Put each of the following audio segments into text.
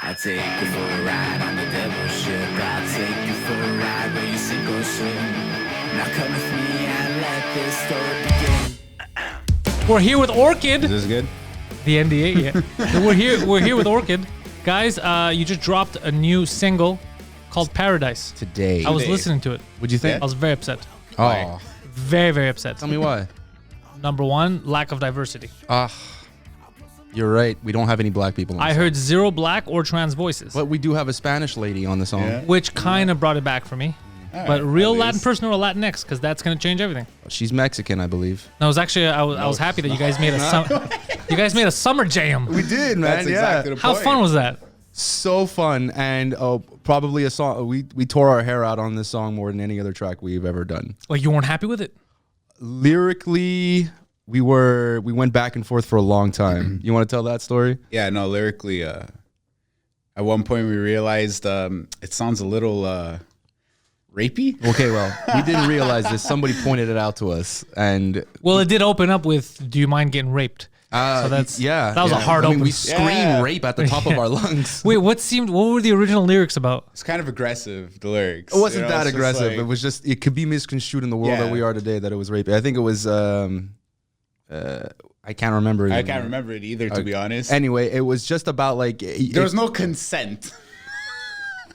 I'll take you for a ride on the devil's ship. I'll take you for a ride where you sink or swim. Now come with me and let this story begin. We're here with Orchid. Is this good? The NDA, yeah. We're here with Orchid. Guys, you just dropped a new single called Paradise. Today. I was listening to it. What'd you think? I was very upset. Oh. Very, very upset. Tell me why. Number one, lack of diversity. You're right. We don't have any black people on I heard zero black or trans voices, But we do have a Spanish lady on the song. Yeah. which kind of brought it back for me. But real Latin person or Latinx, because that's going to change everything. She's Mexican, I believe. No, it was actually, I was happy that you guys made a summer jam. We did, man. That's exactly the How point. fun was that? So fun. And probably a song. We tore our hair out on this song more than any other track we've ever done. Like, you weren't happy with it? Lyrically, we went back and forth for a long time. You want to tell that story? Yeah, no, lyrically, at one point we realized it sounds a little rapey. Okay, well, we didn't realize this. Somebody pointed it out to us. And Well, it did open up with, do you mind getting raped? So that was a hard I mean, open. we scream rape at the top of our lungs. Wait, what were the original lyrics about? It's kind of aggressive, the lyrics. It wasn't that it's just aggressive. like- It was just, it could be misconstrued in the world that Yeah. we are today that it was rape. I think it was, I can't remember. I can't remember it either, to be honest. Anyway, it was just about like, There was no consent.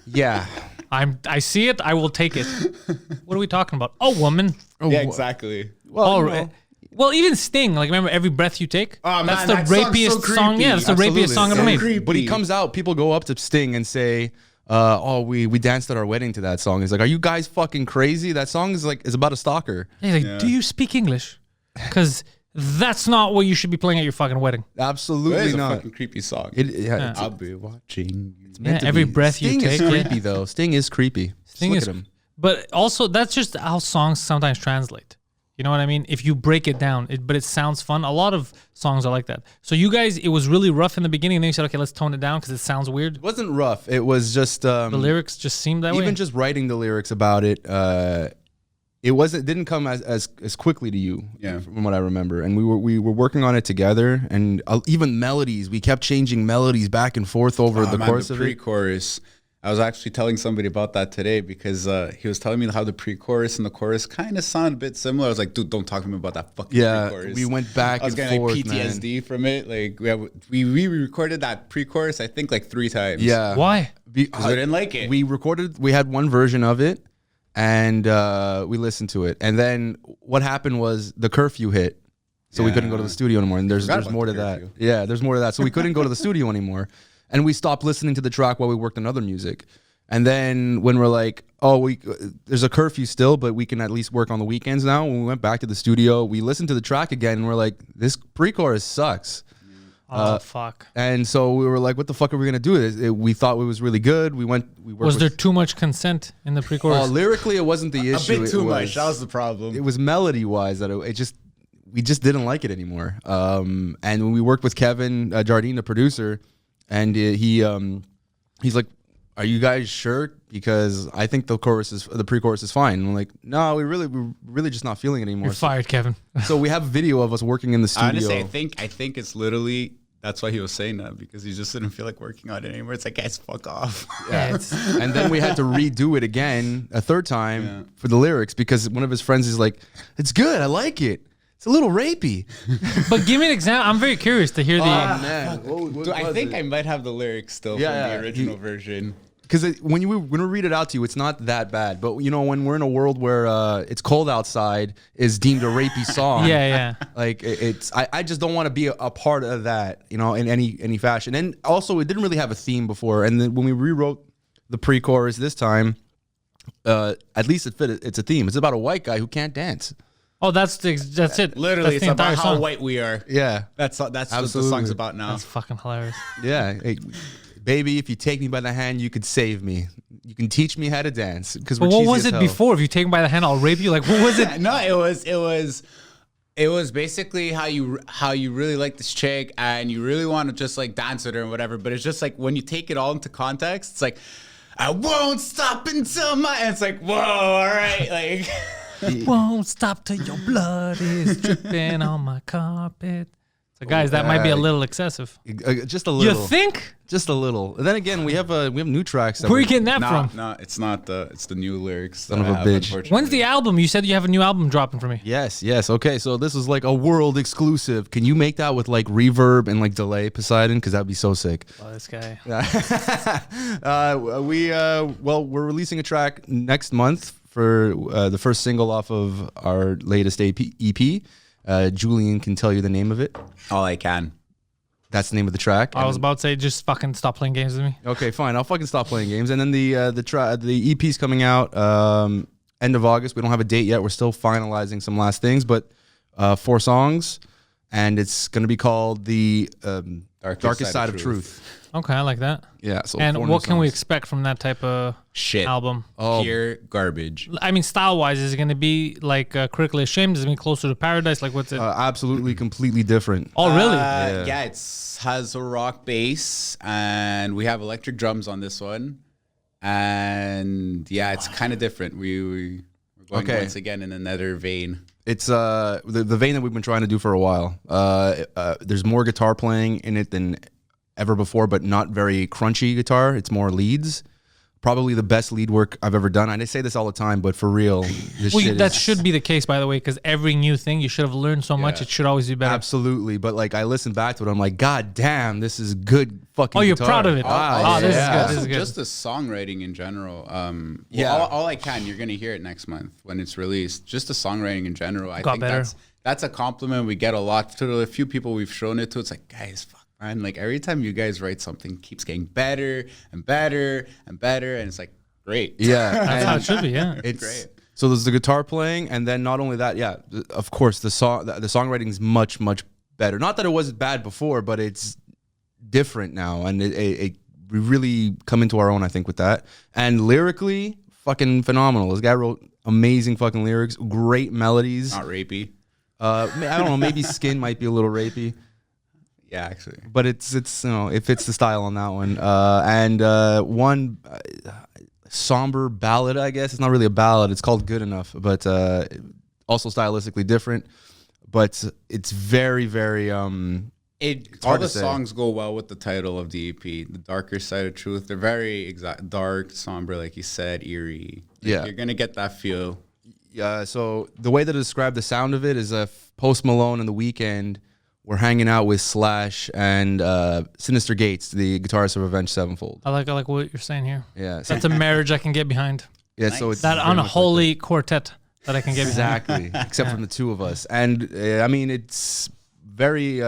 yeah. I see it. I will take it. What are we talking about? A woman. Yeah, exactly. Well, you Oh, know, well, even Sting. Like, remember Every Breath You Take? Oh, That's man, the that song's rapiest so song. Yeah, creepy. that's the Absolutely. rapiest song ever So made. creepy. But he comes out, people go up to Sting and say, we danced at our wedding to that song. He's like, are you guys fucking crazy? That song is about a stalker. He's like, do you speak English? Because that's not what you should be playing at your fucking wedding. It Absolutely is a not. fucking creepy song. It's I'll be watching you. meant to Every be. breath you Sting take. is yeah. creepy though. Sting is creepy. Sting Look is, at him. but also that's just how songs sometimes translate. You know what I mean? If you break it down, but it sounds fun. A lot of songs are like that. So you guys, it was really rough in the beginning, and then you said, okay, let's tone it down because it sounds weird. It wasn't rough. It was just The lyrics just seemed that way. even just writing the lyrics about it. It didn't come as quickly to you, Yeah. from what I remember. And we were working on it together, and even melodies. We kept changing melodies back and forth over the course of it. Pre-chorus. I was actually telling somebody about that today because he was telling me how the pre-chorus and the chorus kind of sound a bit similar. I was like, dude, don't talk to me about that fucking Yeah, pre-chorus. we went back I was and getting forth, like PTSD from it. Like we recorded that pre-chorus, I think, like 3 times. Yeah. Why? Because we didn't like it. We had one version of it, and we listened to it. And then what happened was the curfew hit, so we couldn't go to the studio anymore. And there's about more to the that. curfew. Yeah, there's more to that. So we couldn't go to the studio anymore, and we stopped listening to the track while we worked on other music. And then when we're like, there's a curfew still, but we can at least work on the weekends now. When we went back to the studio, we listened to the track again, and we're like, this pre-chorus sucks. Oh, fuck. And so we were like, what the fuck are we gonna do? We thought it was really good. We worked Was there too much consent in the pre-chorus? lyrically, it wasn't the a issue. bit too It much. That was the problem. It was melody wise that we just didn't like it anymore. And when we worked with Kevin Jardine, the producer, and he's like, "Are you guys sure? Because I think the pre-chorus is fine." And I'm like, "No, we're really just not feeling it anymore." You're fired, Kevin. So we have video of us working in the studio. Honestly, I think it's literally that's why he was saying that, because he just didn't feel like working on it anymore. It's like, guys, fuck off. Yeah, And then we had to redo it again a third time for the lyrics because one of his friends is like, "It's good, I like it. It's a little rapey." but give me an example. I'm very curious to hear the. Man, Dude, I think I might have the lyrics still Yeah, from yeah. the original version. Because when we read it out to you, it's not that bad. But you know, when we're in a world where it's cold outside is deemed a rapey song. Yeah. Like I just don't want to be a part of that, you know, in any fashion. And also, it didn't really have a theme before. And then when we rewrote the pre-chorus this time, at least it fit. It's a theme. It's about a white guy who can't dance. Oh, that's it. Literally, that's it's the about entire how song. white we are. Yeah, That's what the Absolutely. song's about now. That's fucking hilarious. yeah. Hey, baby, if you take me by the hand, you could save me. You can teach me how to dance. Because But what was it before? If you take me by the hand, I'll rape you. Like, what was it? No, it was basically how you really like this chick and you really want to just like dance with her and whatever. But it's just like when you take it all into context, it's like, I won't stop until my. And it's like, whoa, all right, like. Won't stop till your blood is dripping on my carpet. So guys, that might be a little excessive. Just a little. You think? Just a little. And then again, we have new tracks. That Where are you getting that from? No, it's not it's the new lyrics. Son of a bitch. When's the album? You said you have a new album dropping for me. Yes. Okay, so this is like a world exclusive. Can you make that with like reverb and like delay, Poseidon? Because that'd be so sick. Oh, this guy. We're releasing a track next month for the first single off of our latest EP. Julian can tell you the name of it. All I can. That's the name of the track. I was about to say, just fucking stop playing games with me. Okay, fine. I'll fucking stop playing games. And then the EP's coming out end of August. We don't have a date yet. We're still finalizing some last things, but 4 songs, and it's going to be called the Darkest Side of Truth. Okay, I like that. Yeah. So and what can we expect from that type of shit album? Pure garbage. I mean, style-wise, is it going to be like Critically Ashamed? Is it going to be closer to Paradise? Like, what's it? Absolutely, completely different. Oh, really? Yeah, it has a rock bass, and we have electric drums on this one. And yeah, it's kind of different. We're going once again in another vein. It's the vein that we've been trying to do for a while. There's more guitar playing in it than ever before, but not very crunchy guitar. It's more leads. Probably the best lead work I've ever done. I say this all the time, but for real, that should be the case, by the way, because every new thing you should have learned so much. It should always be better. Absolutely, but like I listen back to it, I'm like, God damn, this is good fucking. Oh, you're guitar. proud of it. This is good. This is good. Just the songwriting in general. All I can. You're gonna hear it next month when it's released. Just the songwriting in general. I think that's a compliment we get a lot. To the few people we've shown it to, it's like, guys, fuck. And like every time you guys write something, it keeps getting better and better and better, and it's like great. Yeah, that's how it should be. Yeah, it's great. So there's the guitar playing, and then not only that, of course the songwriting is much better. Not that it wasn't bad before, but it's different now, and we really come into our own, I think, with that. And lyrically, fucking phenomenal. This guy wrote amazing fucking lyrics, great melodies. Not rapey. I don't know. Maybe Skin might be a little rapey. Yeah, actually, but it's it fits the style on that one. And one somber ballad, I guess it's not really a ballad. It's called Good Enough, but also stylistically different. But it's very all the songs go well with the title of the EP, The Darker Side of Truth. They're very dark, somber, like you said, eerie. You're gonna get that feel. Yeah. So the way that I describe the sound of it is Post Malone and The Weeknd. We're hanging out with Slash and Sinister Gates, the guitarist of Avenged Sevenfold. I like what you're saying here. Yeah, that's a marriage I can get behind. Yeah, nice. So it's that unholy quartet that I can get exactly, except from the two of us. And I mean, it's very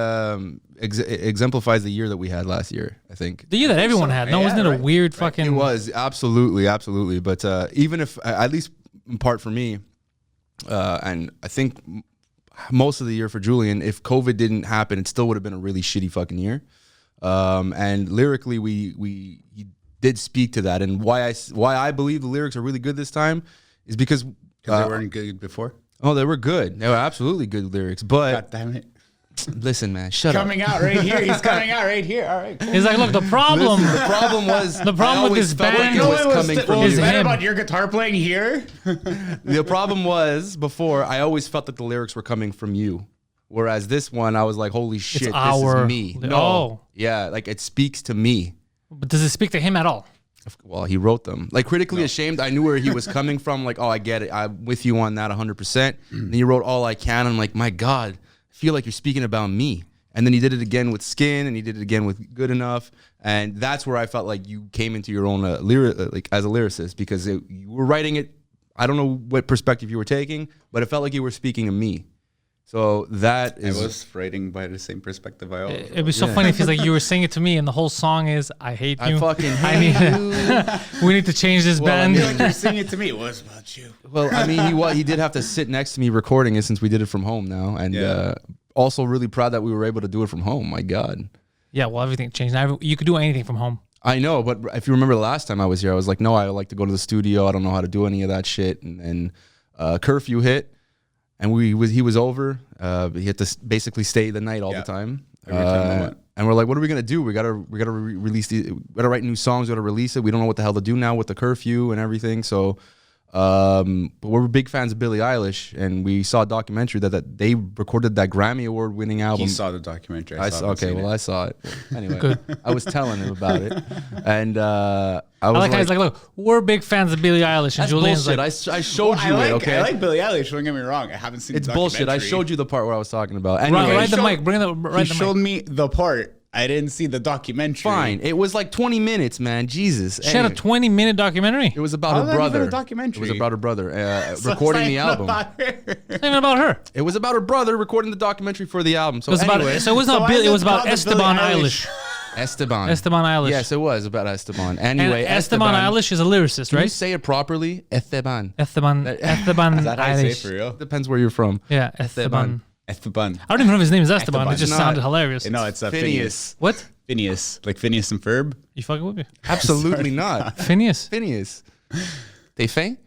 exemplifies the year that we had last year. I think the year that everyone had. No, wasn't it a weird fucking? It was absolutely. But even if, at least in part for me, and I think most of the year for Julian, if COVID didn't happen, it still would have been a really shitty fucking year. And lyrically, he did speak to that. And why I believe the lyrics are really good this time is because they weren't good before. Oh, they were good. They were absolutely good lyrics. But God damn it. Listen, man, shut up. Coming out right here. He's coming out right here. All right. Cool. He's like, look, the problem was the problem with this band was coming from you. About your guitar playing here. The problem was before I always felt that the lyrics were coming from you, whereas this one I was like, holy shit, this is me. No, yeah, like it speaks to me. But does it speak to him at all? Well, he wrote them. Like Critically Ashamed, I knew where he was coming from. Like, oh, I get it. I'm with you on that 100%. And he wrote All I Can. I'm like, my God. Feel like you're speaking about me. And then he did it again with Skin, and he did it again with Good Enough, and that's where I felt like you came into your own like as a lyricist, because you were writing it. I don't know what perspective you were taking, but it felt like you were speaking to me. So that is. I was writing by the same perspective I always. It'd be so funny if he's like, you were singing it to me, and the whole song is, I hate you. I fucking hate you. We need to change this band. I feel like you're singing it to me. It was about you. Well, I mean, he did have to sit next to me recording it since we did it from home now, and also really proud that we were able to do it from home. My God. Yeah, well, everything changed. Now you could do anything from home. I know, but if you remember the last time I was here, I was like, no, I like to go to the studio. I don't know how to do any of that shit. And then curfew hit. And he was over. He had to basically stay the night all the time. And we're like, what are we gonna do? We gotta release we gotta write new songs. We gotta release it. We don't know what the hell to do now with the curfew and everything. So But we're big fans of Billie Eilish, and we saw a documentary that they recorded that Grammy Award winning album. He saw the documentary. I saw it. Anyway, Good. I was telling him about it, and I was I like how he's like, look, we're big fans of Billie Eilish, and that's Julian's bullshit. like, I showed you it. Okay, I like Billie Eilish. Don't get me wrong. I haven't seen. it's the bullshit. I documentary. showed you the part where I was talking about. Anyway, ride the showed- mic, bring the He right the showed mic. me the part. I didn't see the documentary. fine. It was like 20 minutes, man. Jesus. She had a 20-minute documentary. It was about How her is that even brother. a documentary? It was about her brother So recording it's the not album. about her. It's not even about her. It was about her brother recording the documentary for the album. So It was anyway, about. So it was So not why Billie. is It it was about called the Esteban Billie Eilish. Esteban. Esteban Eilish. Yes, it was about Esteban. And Anyway, Esteban Eilish is a lyricist, Can you right? say it properly? Esteban. Esteban Is that how you say it Eilish. for real? Depends where you're from. Yeah, Esteban. Esteban. I don't even know if his name is Esteban. Esteban. It just No, sounded hilarious. No, it's Phineas. Phineas. What? Phineas, like Phineas and Ferb. You fucking with me? Absolutely not. Phineas. Phineas. They faint?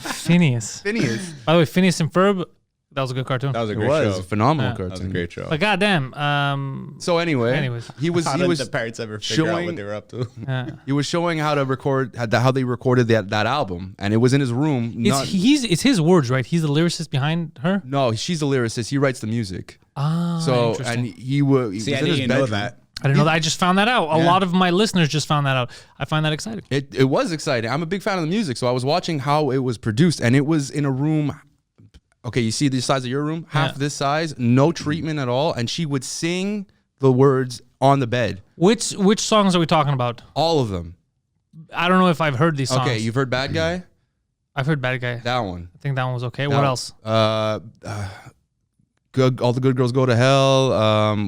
Phineas. Phineas. By the way, Phineas and Ferb, that was a good cartoon. That was a It great was show. a phenomenal Yeah. cartoon. That was a great show. But goddamn, So anyway, Anyways. he was How he did was the parents ever figure out showing- what they were up to? he was showing how to record how they recorded that album, and it was in his room. it's his words, right? He's the lyricist behind her. No, she's a lyricist. He writes the music. Ah, So interesting. and he was See, I in his didn't know bedroom. that. I didn't know that. I just found that out. A Yeah. lot of my listeners just found that out. I find that exciting. It was exciting. I'm a big fan of the music, so I was watching how it was produced, and it was in a room. Okay, you see the size of your room, half Yeah. this size, no treatment at all, and she would sing the words on the bed, Which songs are we talking about? all of them. I don't know if I've heard these songs. Okay, you've heard "Bad Guy," I've heard Bad Guy. that one. I think that one was okay. What else? Good. All the good girls go to hell.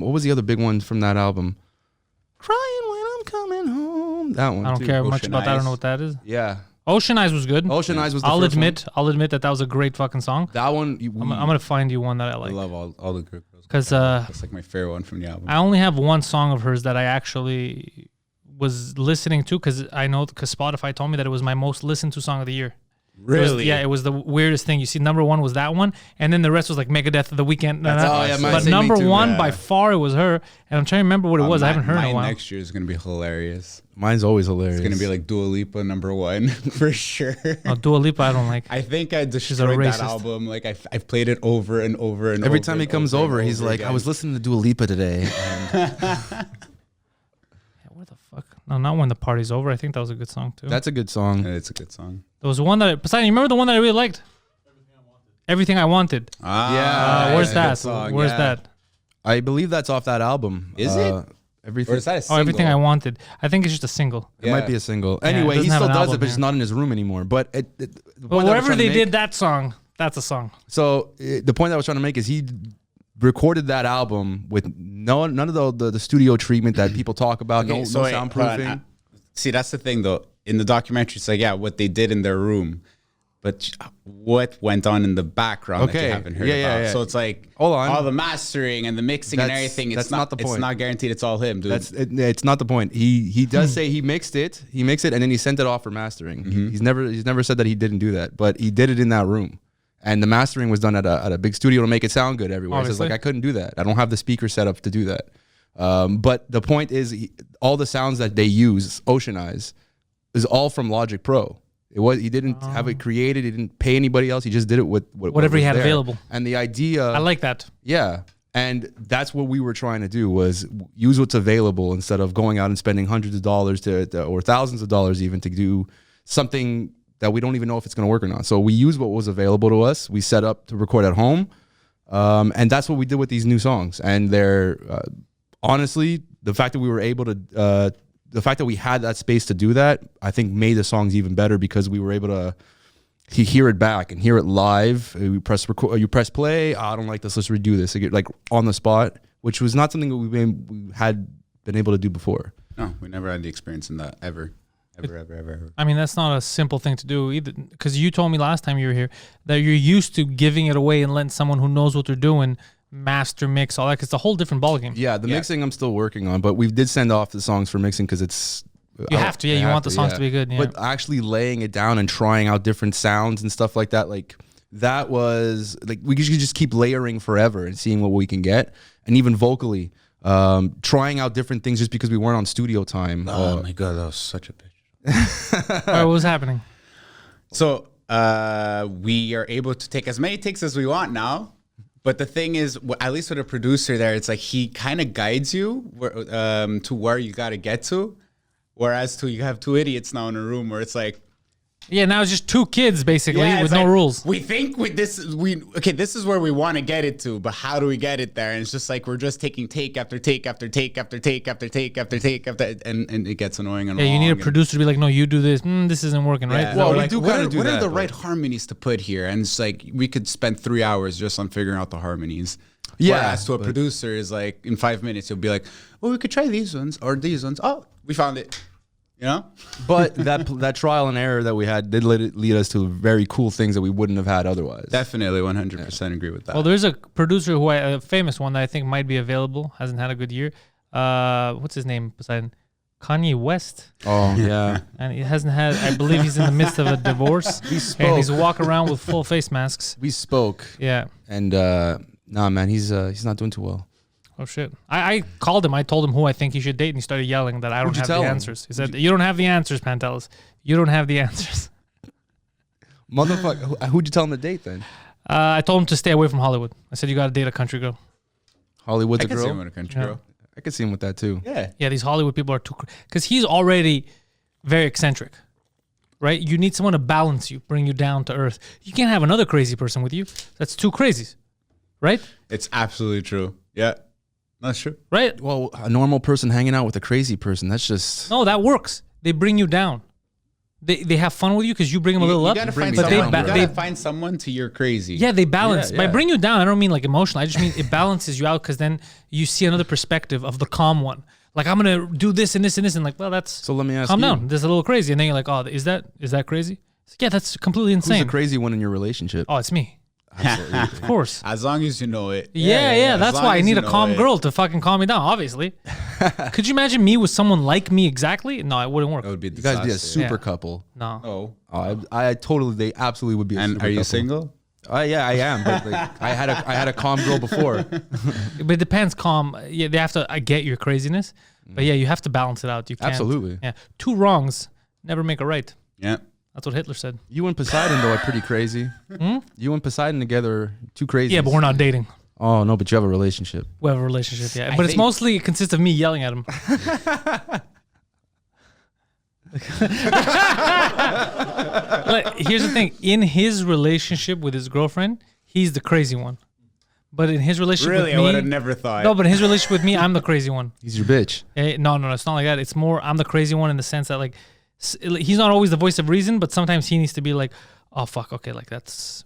What was the other big one from that album? Crying when I'm coming home. That one. I don't too. care much Ocean about that. I don't Eyes. know what that is. Yeah, Ocean Eyes was good. Ocean Eyes was the I'll first admit. one. I'll admit that was a great fucking song. That one. I'm gonna find you one that I I like. love all the good girls. 'Cause, that's like my favorite one from the album. I only have one song of hers that I actually was listening to because Spotify told me that it was my most listened to song of the year. It was- Really? yeah, it was the weirdest thing. You see, number one was that one, and then the rest was like Megadeth of the Weekend. Oh, yeah, mine But same, me number too, one man. by far it was her, and I'm trying to remember what it was. I haven't heard in a Mine while. next year is gonna be hilarious. Mine's always hilarious. It's gonna be like Dua Lipa #1 for sure. Oh, Dua Lipa, I don't like. I think I a destroyed that racist. album. Like I've played it over and over and Every over time he and comes and over, he's like, again. "I was listening to Dua Lipa today." And What the fuck? No, not When the Party's Over. I think that was a good song too. that's a good song. And it's a good song. There was one that Poseidon, you remember the one that I really liked? Everything I Wanted. Yeah. Where's that's a good that? song, Where's yeah. that? I believe that's off that album. Is it? Everything. Or is that a Oh, single? Everything I Wanted. I think it's just a single. It might be a single. it Anyway, he doesn't have still an does album, it, but it's yeah. not in his room anymore. But the But point that I was wherever trying to they make- did that song, that's a song. So the point that I was trying to make is he recorded that album with none of the studio treatment that people talk about. Okay, no so wait, hold on. soundproofing. See, that's the thing though. In the documentary, it's like, yeah, what they did in their room, but what went on in the background that Okay, you haven't heard yeah, about. yeah, yeah. So it's like Hold on. all the mastering and the mixing and That's- everything. that's not the point. It's not guaranteed. It's all him, dude. It's not the point. He does say he mixed it, and then he sent it off for mastering. He's never said that he didn't do that, but he did it in that room. And the mastering was done at a big studio to make it sound good everywhere. So it's Obviously. like, I couldn't do that. I don't have the speaker set up to do that. But the point is, all the sounds that they use, Ocean Eyes, is all from Logic Pro. He didn't have it created. He didn't pay anybody else. He just did it with Whatever he was had there. available. And the idea, I like that. yeah. And that's what we were trying to do, was use what's available instead of going out and spending hundreds of dollars or thousands of dollars even to do something that we don't even know if it's going to work or not. So we used what was available to us. We set up to record at home. And that's what we did with these new songs. And they're honestly, the fact that we were able to, the fact that we had that space to do that, I think made the songs even better because we were able to hear it back and hear it live. You press record, you press play. I don't like this. Let's redo this. Like on the spot, which was not something that we had been able to do before. no, we never had the experience in that ever. I mean, that's not a simple thing to do either. Because you told me last time you were here that you're used to giving it away and letting someone who knows what they're doing master, mix, all that. Cause it's a whole different ballgame. Yeah, the mixing I'm still working on, but we did send off the songs for mixing because it's. You have to, yeah. You want the songs to be good, yeah. But actually laying it down and trying out different sounds and stuff like that, like that was like we could just keep layering forever and seeing what we can get, and even vocally, trying out different things just because we weren't on studio time. Oh my god, that was such a bitch. All right, what was happening? So we are able to take as many takes as we want now. But the thing is, at least with a producer there, it's like he kind of guides you to where you got to get to. Whereas you have two idiots now in a room where it's like, Yeah, now it's just two kids basically yeah, with it's no like, rules. We think this is where we want to get it to, but how do we get it there? And it's just like we're just taking take after take after take after take after take after take after, and it gets annoying and Yeah, you wrong need a and- producer to be like, no, you do this. This isn't working, right? Yeah. Well, We're we like, do what kinda are- do what that, are the but- right harmonies to put here? And it's like we could spend 3 hours just on figuring out the harmonies. Yeah, Whereas to a but- producer is like in 5 minutes you'll be like, well, we could try these ones or these ones. Oh, we found it. You know? But that trial and error that we had did lead us to very cool things that we wouldn't have had otherwise. Definitely 100% agree with that. Well, there's a producer a famous one that I think might be available. Hasn't had a good year. What's his name? Poseidon? Kanye West. Oh yeah. And he hasn't had. I believe he's in the midst of a divorce. We And spoke. he's walking around with full face masks. We spoke, Yeah. and nah, man, he's not doing too well. Oh shit! I called him. I told him who I think he should date, and he started yelling that I don't What'd you have the tell him? answers. He said, "You don't have the answers, Pantelis. You don't have the answers." Motherfucker, who'd you tell him to date then? I told him to stay away from Hollywood. I said, "You got to date a country girl." Hollywood's I a can see him girl. in a country Yeah. girl. I could see him with that too. Yeah. Yeah, these Hollywood people are too, because he's already very eccentric, right? You need someone to balance you, bring you down to earth. You can't have another crazy person with you. That's two crazies, right? It's absolutely true. Yeah. That's true. Right? Well, a normal person hanging out with a crazy person—that's just No, that works. They bring you down. They have fun with you because you bring them a little You up. gotta bring find me but they down, someone. bro. You they gotta find someone to you're crazy. Yeah, they balance. Yeah, By yeah. bring you down, I don't mean like emotional. I just mean it balances you out because then you see another perspective of the calm one. Like, I'm gonna do this and this and this, and like, well, that's so. Let me ask calm you: down. This is a little crazy, and then you're like, oh, is that crazy? It's like, yeah, that's completely who's insane. the crazy one in your relationship? Oh, it's me, Absolutely. of course. As long as you know it. Yeah. As That's long why I as need you a know calm it. girl to fucking calm me down. Obviously, could you imagine me with someone like me exactly? No, it wouldn't work. That would be You guys be a disaster. super Yeah. couple. No. Oh. I totally, they absolutely would be. A And super are you couple. single? Yeah, I am. But like, I had a calm girl before. But it depends. Calm. Yeah, they have to. I get your craziness, but yeah, you have to balance it out. You can't. Absolutely. Yeah. Two wrongs never make a right. Yeah. That's what Hitler said. You and Poseidon though are pretty crazy. You and Poseidon together, are too crazy. Yeah, but we're not dating. Oh no, but you have a relationship. We have a relationship, yeah. But it's think- mostly, it consists of me yelling at him. Like, here's the thing. In his relationship with his girlfriend, he's the crazy one. But in his relationship Really? I with would have me... never thought. No, but in his relationship with me, I'm the crazy one. He's your bitch. No, it's not like that. It's more, I'm the crazy one in the sense that, like, he's not always the voice of reason, but sometimes he needs to be like, oh, fuck, okay, like,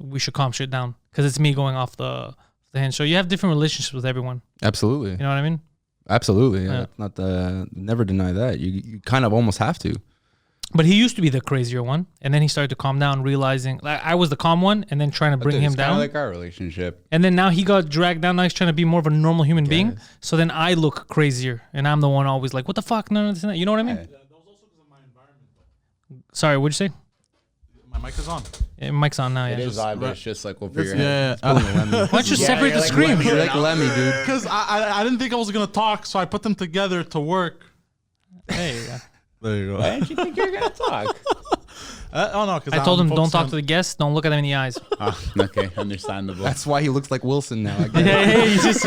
we should calm shit down. Because it's me going off the hinge. So you have different relationships with everyone. Absolutely. You know what I mean? Absolutely. Yeah. Yeah. Not never deny that. You kind of almost have to. But he used to be the crazier one, and then he started to calm down, realizing like I was the calm one, and then trying to bring him It's kind down. of like our relationship. And then now he got dragged down. Now he's trying to be more of a normal human being. So then I look crazier, and I'm the one always like, "What the fuck?" No, this and that. You know what I mean? Sorry, what'd you say? My mic is on. Yeah, mic's on now. Yeah. It is odd, but it's just like we'll figure it out. Yeah, Why don't you Yeah, separate you're the like screen? Lemmy. You're like Lemmy, dude. because I didn't think I was gonna talk, so I put them together to work. Hey, yeah. There you go. Why didn't you think you're gonna talk? Oh no, because I told him, don't talk to the guests. Don't look at them in the eyes. Oh, okay, understandable. That's why he looks like Wilson now. I get it. Hey, he's just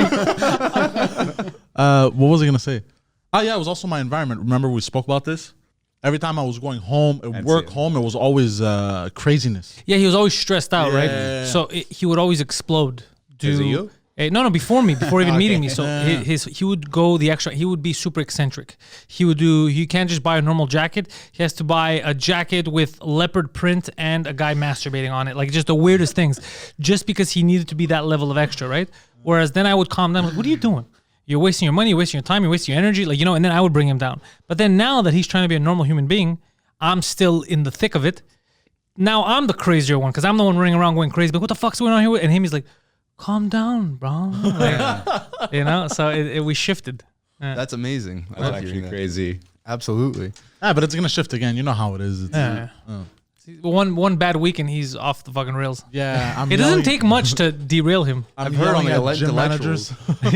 What was I gonna say? Oh yeah, it was also my environment. Remember we spoke about this. Every time I was going home, That's work it. home, it was always craziness. yeah. He was always stressed out, Yeah. right? So he would always explode. Is it you? No, before me, before even meeting me. So Yeah. he would go the extra. He would be super eccentric. He can't just buy a normal jacket. He has to buy a jacket with leopard print and a guy masturbating on it, like just the weirdest things, just because he needed to be that level of extra, right? Whereas then I would calm down, like, what are you doing? You're wasting your money, you're wasting your time, you're wasting your energy, like, you know. And then I would bring him down. But then now that he's trying to be a normal human being, I'm still in the thick of it. Now I'm the crazier one because I'm the one running around going crazy. But what the fuck's going on here? And him, he's like, calm down, bro. Like, you know, so we shifted. That's amazing. I That's love actually hearing that. crazy. Absolutely. Ah, but it's gonna shift again. You know how it is. It's, Yeah. One bad week and he's off the fucking rails. yeah. I'm It doesn't yelling- take much to derail him. I'm I've heard on yelling the at gym intellectuals. managers.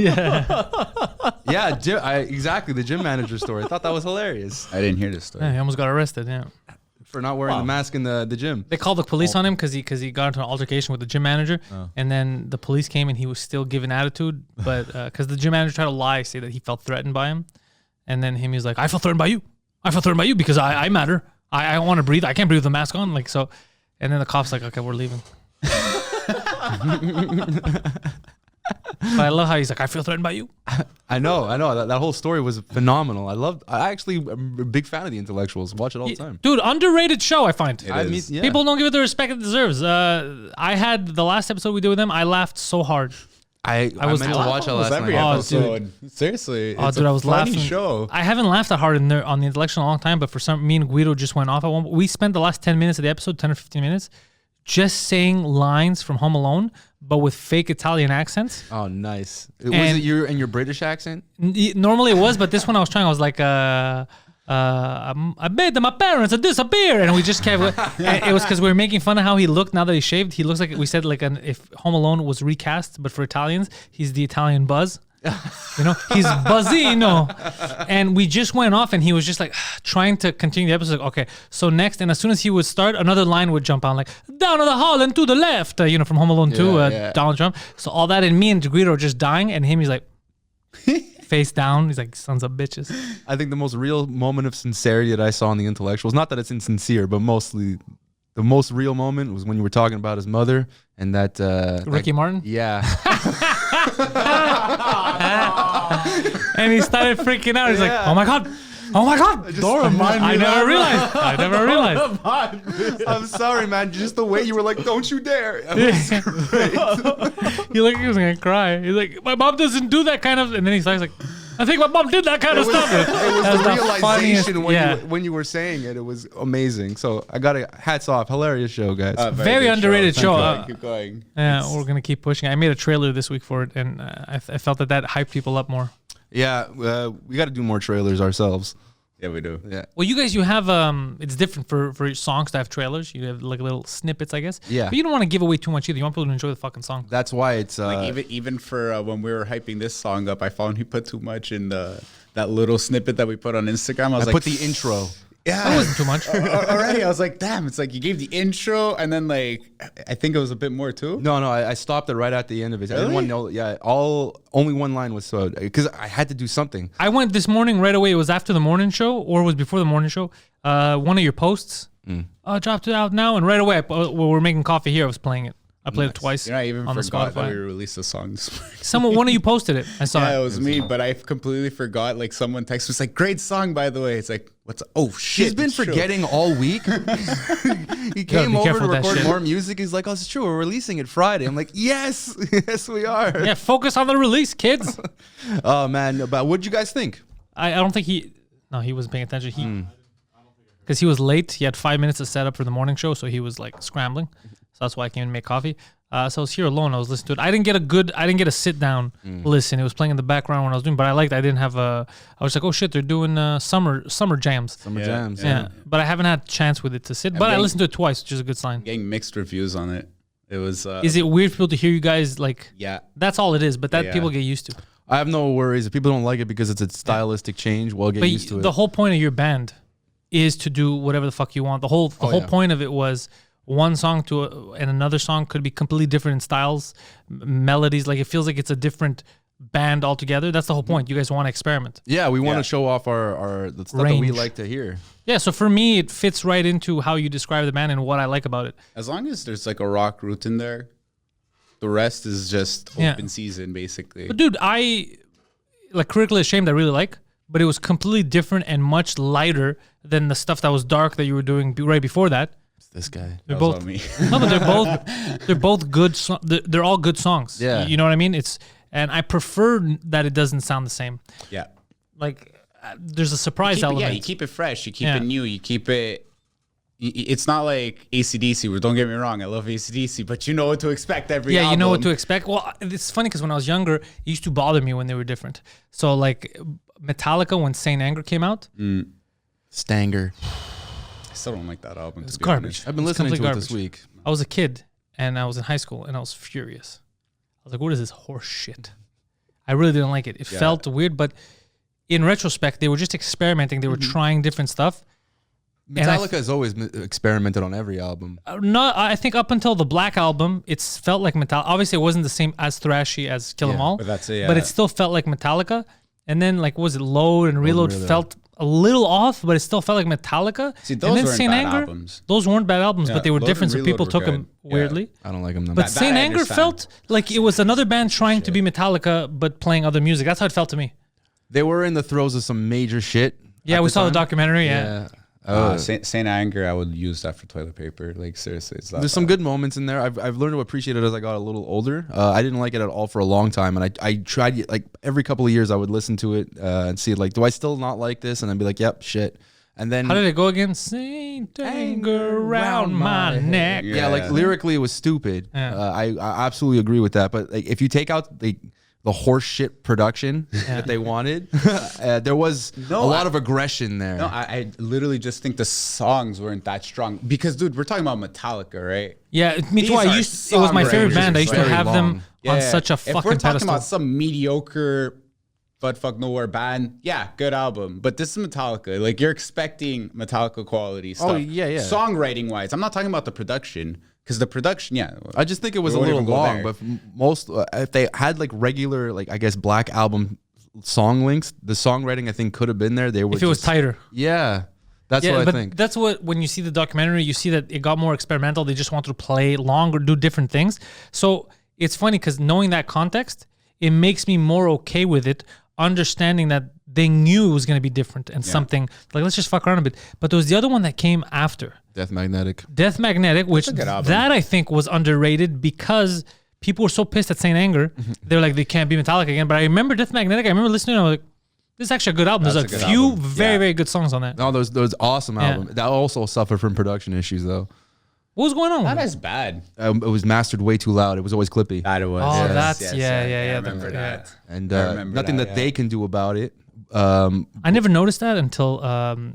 Yeah, Yeah, exactly. The gym manager story. I thought that was hilarious I didn't hear this story. Yeah, he almost got arrested. Yeah. for not wearing the mask in the gym. They called the police on him because he got into an altercation with the gym manager, and then the police came and he was still giving attitude, but because the gym manager tried to lie, say that he felt threatened by him, and then he's like, I felt threatened by you. I felt threatened by you because I matter. I want to breathe. I can't breathe with the mask on. Like so, and then the cop's like, okay, we're leaving. But I love how he's like, I feel threatened by you. I know. That whole story was phenomenal. I actually am a big fan of the Intellectuals. Watch it all the time. Dude, underrated show, I find. is. People don't give it the respect it deserves. I had the last episode we did with them, I laughed so hard. I was meant to watch it last every night. episode. Seriously, Oh, it's dude, a I was funny laughing. show. I haven't laughed that hard on the Intellectual in a long time, but for some, me and Guido just went off at one. We spent the last 10 minutes of the episode, 10 or 15 minutes, just saying lines from Home Alone, but with fake Italian accents. Oh, nice. Was And- it your in your British accent? Normally it was, but this one I was trying. I was like, I made my parents disappear, and we just kept. And it was because we were making fun of how he looked now that he shaved. He looks like we said like if Home Alone was recast, but for Italians, he's the Italian Buzz. You know, he's Buzzino, and we just went off, and he was just like trying to continue the episode. Like, okay, so next, and as soon as he would start, another line would jump on, like down to the hall and to the left. You know, from Home Alone 2, yeah. Donald Trump. So all that, and me and Guido are just dying, and him, he's like face down. He's like, sons of bitches. I think the most real moment of sincerity that I saw in the Intellectuals, not that it's insincere, but mostly the most real moment was when you were talking about his mother and that Ricky Martin. Yeah. And he started freaking out. He's like, oh my God. Oh my God. Don't remind me I of never that. realized. I never realized. I'm sorry, man. Just the way you were like, don't you dare. He like he was gonna cry. He's like, my mom doesn't do that kind of. And then he's like, I think my mom did that kind of stuff. It was That's the realization funniest- when you were saying it. It was amazing. So I got hats off. Hilarious show, guys. Very good underrated show. Keep going. Yeah, we're gonna keep pushing. I made a trailer this week for it, and I felt that hyped people up more. Yeah, we got to do more trailers ourselves. Yeah, we do. Yeah. Well, you guys, you have it's different for songs to have trailers. You have like little snippets, I guess. Yeah. But you don't want to give away too much either. You want people to enjoy the fucking song. That's why it's Like even for when we were hyping this song up, I found he put too much in that little snippet that we put on Instagram. I was like, put the intro. yeah, That wasn't too much. already. I was like, damn, it's like you gave the intro and then like I think it was a bit more too. No, I stopped it right at the end of it. I didn't want to know. Yeah, only one line was so because I had to do something. I went this morning right away. It was after the morning show or it was before the morning show. One of your posts dropped it out now, and right away while we're making coffee here, I was playing it. I played it twice. You know, I even on the forgot that we Spotify. released a song this morning. One of you posted it. I saw Yeah, it it. was me, but I completely forgot. Like someone texted me, it's like, great song, by the way. It's like, oh shit. He's been it's true. forgetting all week. He came be over careful to with that record shit. more music. He's like, "Oh, it's true. We're releasing it Friday." I'm like, "Yes, yes, we are." Yeah, focus on the release, kids. Oh man, but what'd you guys think? I don't think he wasn't paying attention. Because he was late. He had 5 minutes to set up for the morning show, so he was like scrambling. So that's why I came to make coffee. So I was here alone. I was listening to it. I didn't get a sit down listen. It was playing in the background when I was doing, but I didn't have I was like, oh shit, they're doing summer jams. Summer jams. Yeah. But I haven't had a chance with it to sit. But I getting- listened to it twice, which is a good sign. Getting mixed reviews on it. It was. Is it weird for people to hear you guys like? Yeah. That's all it is. But that Yeah. people get used to. I have no worries. If people don't like it because it's a stylistic change, well, get But used to the it. whole point of your band is to do whatever the fuck you want. The whole yeah. point of it was one song and another song could be completely different in styles, melodies. Like it feels like it's a different band altogether. That's the whole point. You guys want to experiment. Yeah, we want Yeah. to show off our the stuff that we Range. like to hear. Yeah. So for me, it fits right into how you describe the band and what I like about it. As long as there's like a rock root in there, the rest is just Yeah. open season, basically. But dude, I like Critically Ashamed. I really like, but it was completely different and much lighter than the stuff that was dark that you were doing right before that. It's this guy. They're That was both on me. no, but they're both good. They're all good songs. Yeah. You know what I mean? And I prefer that it doesn't sound the same. Yeah. Like there's a surprise Keep it, element. yeah, you keep it fresh. You keep Yeah. it new. You keep it. It's not like AC/DC, where don't get me wrong, I love AC/DC, but you know what to expect every Yeah, you know what to album. expect. Well, it's funny because when I was younger, it used to bother me when they were different. So like Metallica, when Saint Anger came out, Stanger. I still don't like that album. it's to be garbage. honest. I've been It's listening to complete it this garbage. week. I was a kid and I was in high school and I was furious. I was like, what is this horse shit? I really didn't like it. It felt weird, but in retrospect, they were just experimenting. They were trying different stuff. Metallica has always experimented on every album. I think up until the Black album, it's felt like Metallica. Obviously, it wasn't the same as thrashy as Kill 'Em All, but that's it, but it still felt like Metallica. And then, like, what was it Load and Reload felt a little off, but it still felt like Metallica. See, and those then weren't Saint bad Anger, albums. those weren't bad albums, Yeah, but they were Load different, and so people Reload took were them good. Yeah. weirdly. I don't like them. But That Saint I Anger understand. felt like it was another band trying to be Metallica, but playing other music. That's how it felt to me. They were in the throes of some major shit. Yeah, at we saw the time. documentary. Yeah. Saint Anger, I would use that for toilet paper. Like seriously, it's There's some good moments in there. I've learned to appreciate it as I got a little older. I didn't like it at all for a long time, and I tried, like, every couple of years I would listen to it and see, like, do I still not like this? And I'd be like, yep, shit. And then How did it go again? Saint Anger round my neck. yeah, like lyrically it was stupid. Yeah. I absolutely agree with that. But like, if you take out the horse shit production that they wanted, there was a lot of aggression there. No, I literally just think the songs weren't that strong because, dude, we're talking about Metallica, right? Yeah, me too. These It was my favorite songwriters. band. I used to Very have them long. on such a If fucking we're talking pedestal. about some mediocre butt fuck nowhere band, yeah, good album. But this is Metallica. Like, you're expecting Metallica quality stuff. Oh, yeah. Songwriting wise, I'm not talking about the production because the production, yeah. I just think it was We a won't little even go long. there. But most, if they had like regular, like, I guess, Black Album song links, the songwriting I think could have been there. They were if it was just- tighter. Yeah, that's Yeah, what I but think. that's what, when you see the documentary, you see that it got more experimental. They just wanted to play longer, do different things. So it's funny because knowing that context, it makes me more okay with it, understanding that they knew it was going to be different and something like, let's just fuck around a bit. But there was the other one that came after, Death Magnetic. Death Magnetic, which a good album. that I think was underrated because people were so pissed at Saint Anger. They're like, they can't be Metallica again. But I remember Death Magnetic. I remember listening and I was like, this is actually a good album. There's That's a a good few album. very, Yeah. very good songs on that. No, those awesome album. That also suffered from production issues though. What was going on? Not with it? as bad. It was mastered way too loud. It was always clippy. That it was. Oh, yes, that's yes, yeah. I remember that. And I remember nothing that, that they can do about it. I never noticed that until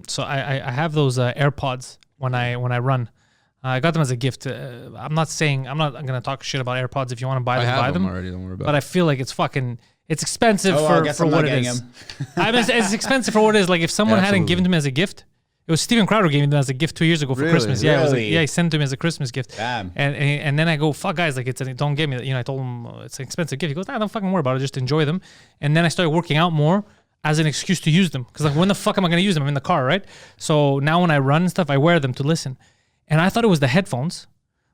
so I have those AirPods when I run. I got them as a gift. I'm not gonna talk shit about AirPods. If you want to buy I them, have buy them them. already. Don't worry about But it. I feel like it's expensive Oh, well, I for, guess for I'm not what it getting is. them. I mean, it's expensive for what it is. Like if someone hadn't Absolutely. given them as a gift, it was Steven Crowder gave me them as a gift 2 years ago for Really? Christmas. Yeah, it was like, Really? yeah, he sent it to me as a Christmas gift. Damn. And then I go, fuck guys, like don't get me that. I told him it's an expensive gift. He goes, nah, don't fucking worry about it. Just enjoy them. And then I started working out more as an excuse to use them. Because like, when the fuck am I going to use them? I'm in the car, right? So now when I run and stuff, I wear them to listen. And I thought it was the headphones,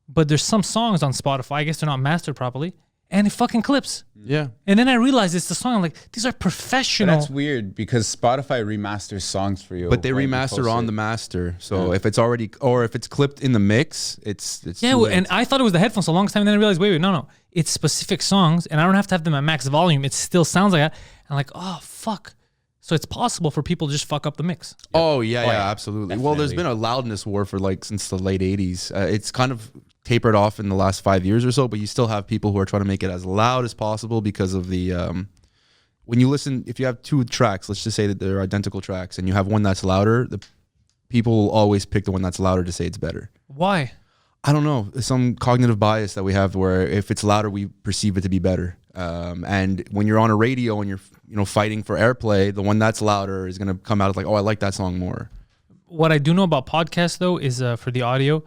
but there's some songs on Spotify. I guess they're not mastered properly. And it fucking clips. Yeah. And then I realized it's the song. I'm like, these are But professional. that's weird because Spotify remasters songs for you. But they when you remaster post on it. the master. So if it's already, or if it's clipped in the mix, it's Yeah, too well, late. and I thought it was the headphones a long time. And then I realized, wait, no. It's specific songs. And I don't have to have them at max volume. It still sounds like that. I'm like, oh, fuck. So it's possible for people to just fuck up the mix. Oh yeah, yeah, absolutely. Well, there's definitely. been a loudness war for like since the late '80s. It's kind of tapered off in the last 5 years or so, but you still have people who are trying to make it as loud as possible because of the when you listen. If you have two tracks, let's just say that they're identical tracks, and you have one that's louder, the people will always pick the one that's louder to say it's better. Why? I don't know, some cognitive bias that we have where if it's louder, we perceive it to be better. And when you're on a radio and you're fighting for airplay, the one that's louder is gonna come out as like, oh, I like that song more. What I do know about podcasts, though, is for the audio,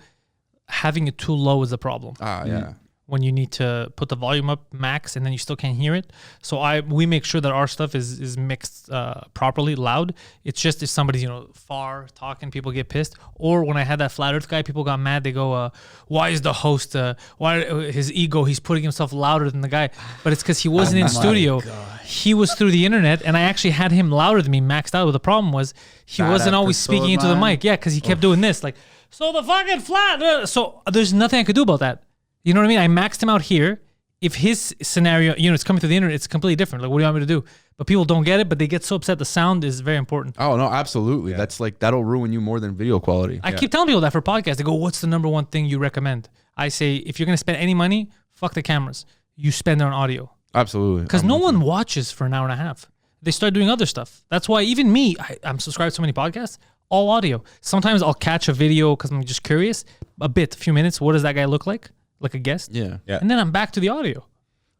having it too low is a problem. Yeah. When you need to put the volume up max and then you still can't hear it. So we make sure that our stuff is mixed properly, loud. It's just if somebody's far talking, people get pissed. Or when I had that flat Earth guy, people got mad. They go, "Why is the host? Why his ego? He's putting himself louder than the guy." But it's because he wasn't in studio. He was through the internet, and I actually had him louder than me, maxed out. But the problem was he Bad wasn't always episode, speaking into the man. mic. Yeah, because he kept doing this, like, so the fucking flat. So there's nothing I could do about that. You know what I mean? I maxed him out here. If his scenario, it's coming through the internet, it's completely different. Like, what do you want me to do? But people don't get it, but they get so upset. The sound is very important. Oh no, absolutely. That's like that'll ruin you more than video quality. I keep telling people that for podcasts. They go, what's the number one thing you recommend? I say, if you're going to spend any money, fuck the cameras. You spend it on audio. Absolutely. Because no one watches for an hour and a half. They start doing other stuff. That's why even me, I'm subscribed to so many podcasts, all audio. Sometimes I'll catch a video because I'm just curious, a few minutes. What does that guy look like? Like a guest? Yeah. Yeah. And then I'm back to the audio.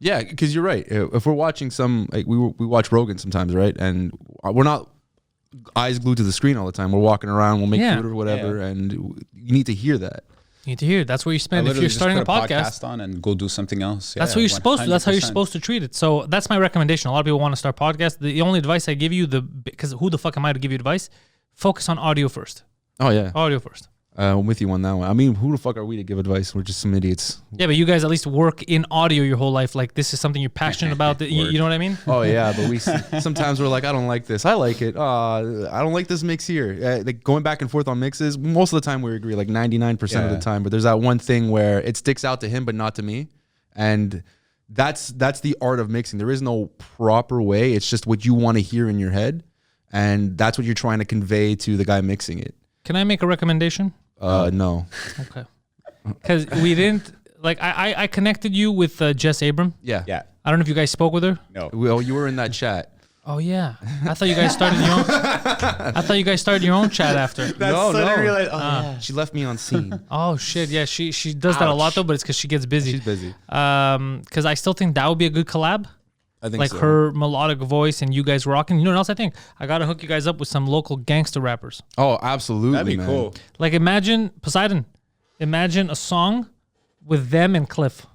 Yeah, because you're right. If we're watching we watch Rogan sometimes, right? And we're not eyes glued to the screen all the time. We're walking around, we'll make food or whatever, and you need to hear that. You need to hear it. That's where you spend. I If you're literally just starting a put podcast, on and go do something else. that's what you're supposed to. That's how you're 100%. supposed to treat it. So that's my recommendation. A lot of people want to start podcasts. The only advice I give you, because who the fuck am I to give you advice? Focus on audio first. Oh yeah, Audio first. I'm with you on that one. I mean, who the fuck are we to give advice? We're just some idiots. Yeah, but you guys at least work in audio your whole life. Like this is something you're passionate about. You know what I mean? Oh yeah, but we sometimes we're like, I don't like this. I like it. I don't like this mix here. Like going back and forth on mixes. Most of the time we agree, like 99% of the time. But there's that one thing where it sticks out to him, but not to me. And that's the art of mixing. There is no proper way. It's just what you want to hear in your head, and that's what you're trying to convey to the guy mixing it. Can I make a recommendation? No. Okay. Because we didn't like I connected you with Jess Abram. Yeah. Yeah. I don't know if you guys spoke with her. No. Well, you were in that chat. Oh yeah. I thought you guys started your own. I thought you guys started your own chat after. No. She left me on scene. Oh shit. Yeah. She does that a lot though, but it's because she gets busy. She's busy. Because I still think that would be a good collab. I think Like so. her melodic voice and you guys rocking. You know what else I think? I gotta hook you guys up with some local gangster rappers. Oh, absolutely. That'd be man. cool. Like imagine Poseidon. Imagine a song with them and Cliff.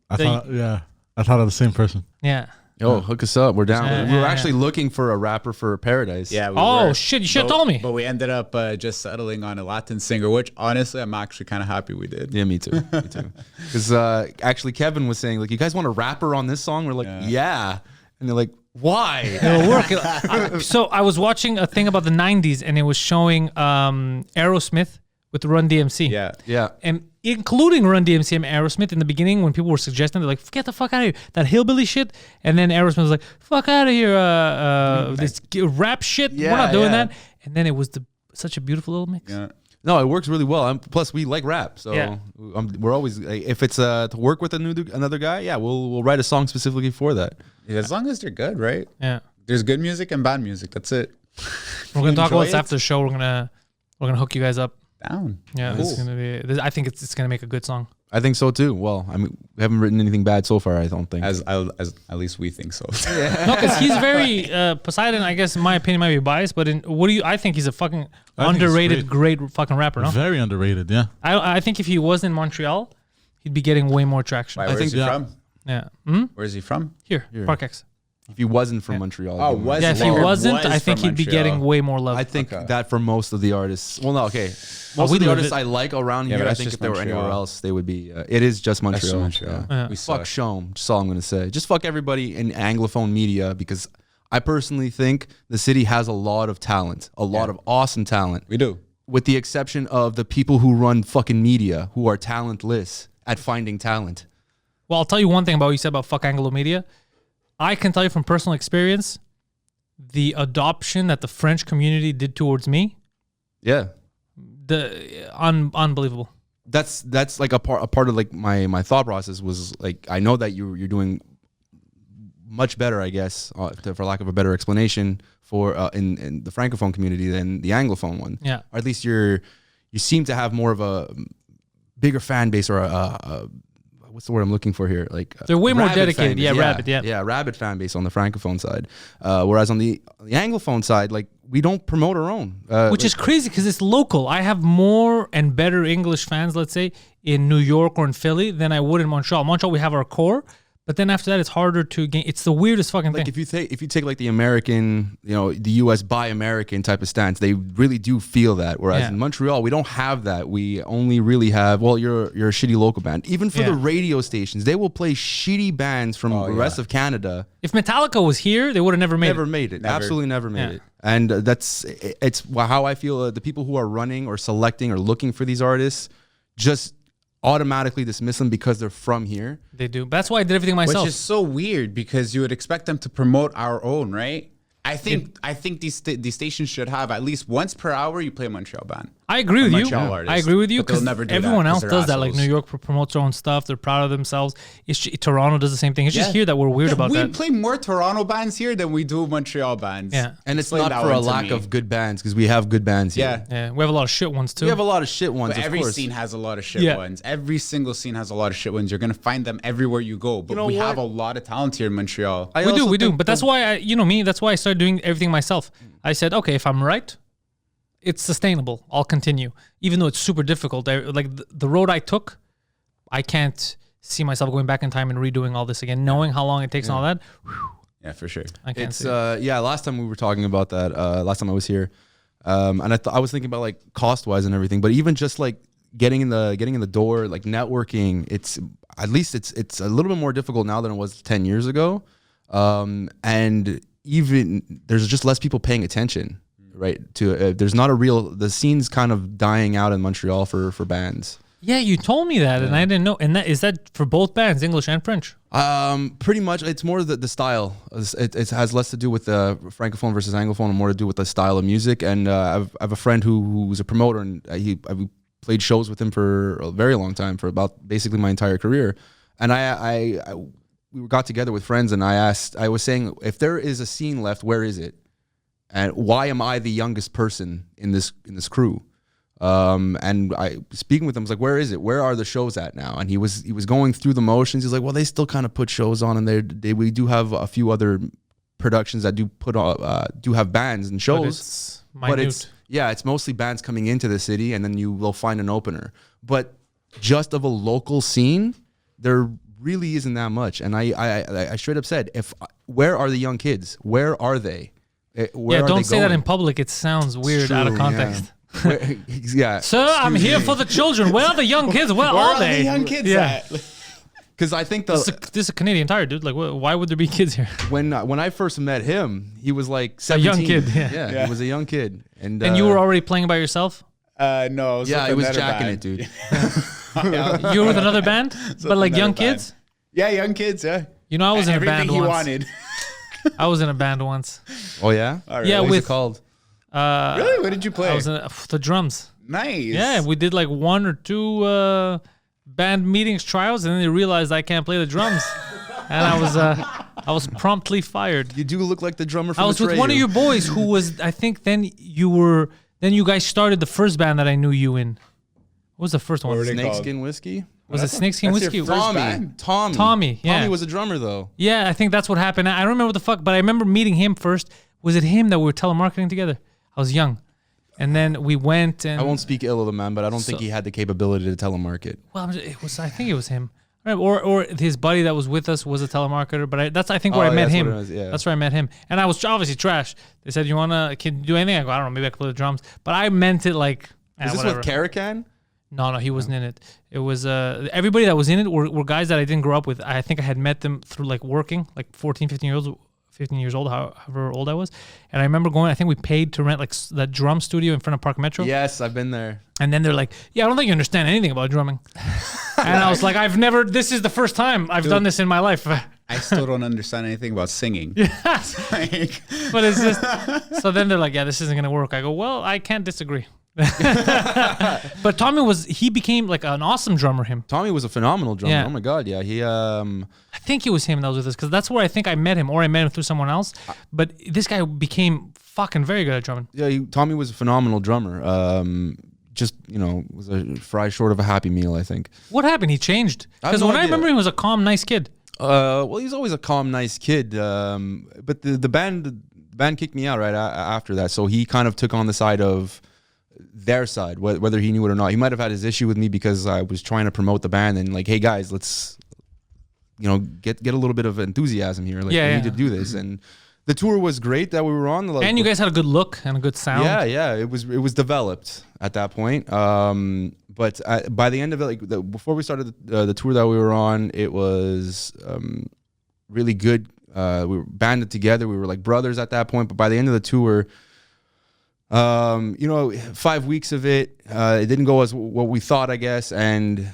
I thought of the same person. Yeah. Yo, hook us up. We're down. Yeah, we were yeah, actually looking for a rapper for Paradise. Yeah. We Oh were. shit! You should have told me. But we ended up just settling on a Latin singer, which honestly, I'm actually kind of happy we did. Yeah, me too. Me too. Because actually, Kevin was saying, like, you guys want a rapper on this song? We're like, yeah. And they're like, why? It'll work. So I was watching a thing about the '90s, and it was showing Aerosmith with Run DMC. Yeah. Yeah. And including Run DMC and Aerosmith in the beginning, when people were suggesting, they're like, "Get the fuck out of here, that hillbilly shit." And then Aerosmith was like, "Fuck out of here, this rap shit. We're not doing that." And then it was such a beautiful little mix. Yeah. No, it works really well. Plus, we like rap, so Yeah. we're always if it's to work with another guy, yeah, we'll write a song specifically for that. Yeah, as long as they're good, right? Yeah. There's good music and bad music. That's it. We're gonna talk about enjoy this it? after the show. We're gonna hook you guys up. Down. Yeah, Cool. it's gonna be. I think it's gonna make a good song. I think so too. Well, I mean, we haven't written anything bad so far. I don't think. As at least we think so. No, because he's very Poseidon. I guess in my opinion might be biased, but I think he's a fucking I think he's underrated, great fucking rapper. No, Very underrated. Yeah. I think if he was in Montreal, he'd be getting way more traction. Why, where's think- he yeah. from? Yeah. Where's he from? Here, Park X. If he wasn't from Montreal, Oh, he'd be- was Yeah, if he Lord wasn't, was I think from he'd be Montreal. getting way more love. I think Okay. that for most of the artists. Well, no, okay. Most we of the live artists it. I like around Yeah, here, but I that's think just if they were Montreal. anywhere else, they would be. It is just That's Montreal. from Montreal. Yeah. We Fuck suck. Shome. Just all I'm gonna say. Just fuck everybody in Anglophone media because I personally think the city has a lot of talent, a lot of awesome talent. We do. With the exception of the people who run fucking media, who are talentless at finding talent. Well, I'll tell you one thing about what you said about fuck Anglo media. I can tell you from personal experience, the adoption that the French community did towards me, Yeah. unbelievable. That's like a part of like my thought process was like I know that you're doing much better, I guess, for lack of a better explanation, for in the francophone community than the anglophone one. Yeah. Or at least you seem to have more of a bigger fan base or a what's the word I'm looking for here? Like They're way more rabid dedicated. fan base. Yeah, rabid, yeah. Yeah, rabid fan base on the francophone side. Whereas on the anglophone side, like we don't promote our own. Which is crazy because it's local. I have more and better English fans, let's say, in New York or in Philly than I would in Montreal. Montreal, we have our core, but then after that, it's harder to gain. It's the weirdest fucking like thing. if you take like the American, the US buy American type of stance, they really do feel that. Whereas Yeah. in Montreal, we don't have that. We only really have, well, you're a shitty local band. Even for the Yeah. radio stations, they will play shitty bands from the rest of Canada. If Metallica was here, they would have never made Never it. made it. Never. Absolutely never made Yeah. it. And it's how I feel. The people who are running or selecting or looking for these artists just automatically dismiss them because they're from here. They do. That's why I did everything myself. Which is so weird because you would expect them to promote our own, right? I think these stations should have at least once per hour you play a Montreal band. I agree with you. Montreal artist, I agree with you but they'll because never do that everyone 'cause else they're does that. Like assholes. New York promotes their own stuff. They're proud of themselves. Toronto does the same thing. It's just Yeah. here that we're weird about we that. play more Toronto bands here than we do Montreal bands. Yeah. And it's Explain not that for a one to lack me. of good bands because we have good bands here. Yeah. Yeah, we have a lot of shit ones too. We have a lot of shit ones, But of every course. scene has a lot of shit Yeah. ones. Every single scene has a lot of shit ones. You're gonna find them everywhere you go. But know we have a what? lot of talent here in Montreal. I we also do. think But that's why that's why I started doing everything myself. I said, okay, if I'm right, it's sustainable. I'll continue, even though it's super difficult. Like the road I took, I can't see myself going back in time and redoing all this again, knowing how long it takes and all that. Yeah, for sure. I can't It's see it. yeah. Last time we were talking about that. Last time I was here, and I was thinking about like cost wise and everything. But even just like getting in the door, like networking, it's at least it's a little bit more difficult now than it was 10 years ago. And even there's just less people paying attention, right? To there's not the scene's kind of dying out in Montreal for bands. Yeah, you told me that, and I didn't know. And is that for both bands, English and French? Pretty much, it's more the style. It has less to do with the francophone versus anglophone, and more to do with the style of music. And I have a friend who's a promoter, and I played shows with him for a very long time, for about basically my entire career. And we got together with friends, and I was saying, if there is a scene left, where is it? And why am I the youngest person in this crew? And I speaking with him, I was like, where is it? Where are the shows at now? And he was going through the motions. He's like, well, they still kind of put shows on, and we do have a few other productions that do have bands and shows. But it's minute. It's mostly bands coming into the city, and then will find an opener. But just of a local scene, there really isn't that much. And I straight up said, where are the young kids? Where are they? Where are don't they say that going? in public. It sounds weird out of True, context. Yeah. Sir, I'm here for the children. Where are the young kids? Where are they? the young kids Yeah. at? Because I think This is a Canadian Tire, dude. Like, why would there be kids here? when I first met him, he was like 17. young kid, yeah. He was a young kid, and And you were already playing by yourself? No, I was yeah, with he was another jacking band. it, dude. You were with another band? But like young another band. kids? Yeah, young kids. Yeah, You know, I was in a everything band he once. wanted. I was in a band once. Oh yeah, Yeah, What was with it called? Really? What did you play? I was in the drums. Nice. Yeah, we did like 1 or 2 band meetings, trials, and then they realized I can't play the drums, and I was promptly fired. You do look like the drummer from I was with one of your boys who was, I think, then you guys started the first band that I knew you in. What was the first one? were they Snakeskin Whiskey. Was it Snakeskin That's your Whiskey? first Tommy. band? Tommy, yeah. was a drummer though. Yeah, I think that's what happened. I don't remember what the fuck, but I remember meeting him first. Was it him that we were telemarketing together? I was young. And then we went and... I won't speak ill of the man, but I don't think he had the capability to telemarket. Well, I think it was him. Or his buddy that was with us was a telemarketer, but that's I think where I met that's him. what it was, yeah. That's where I met him, and I was obviously trash. They said, "Can you do anything?" I go, "I don't know, maybe I can play the drums," but I meant it like. Was this whatever. with Caracan? No, he wasn't in it. It was everybody that was in it were guys that I didn't grow up with. I think I had met them through like working, like 14, 15 years old, however old I was. And I remember going, I think we paid to rent like that drum studio in front of Park Metro. Yes, I've been there. And then they're like, yeah, I don't think you understand anything about drumming. And I was like, this is the first time I've done this in my life. I still don't understand anything about singing. Like, But it's just, so then they're like, yeah, this isn't going to work. I go, well, I can't disagree. But he became like an awesome drummer, him. Tommy was a phenomenal drummer. Yeah. Oh my god, yeah. He I think it was him that was with us because that's where I think I met him, or I met him through someone else. But this guy became fucking very good at drumming. Tommy was a phenomenal drummer. Just was a fry short of a Happy Meal, I think. What happened? He changed. I have Because no when I idea. remember, he was a calm, nice kid. Well, he's always a calm, nice kid. But the band kicked me out right after that, so he kind of took on the side of their side, whether he knew it or not. He might have had his issue with me because I was trying to promote the band and like, hey guys, let's get a little bit of enthusiasm here. Like, we need to do this. And the tour was great that we were on. Like, And you guys had a good look and a good sound. yeah, it was developed at that point. But by the end of it, before we started the tour that we were on, it was really good. We were banded together. We were like brothers at that point. But by the end of the tour, 5 weeks of it, it didn't go as what we thought, I guess. And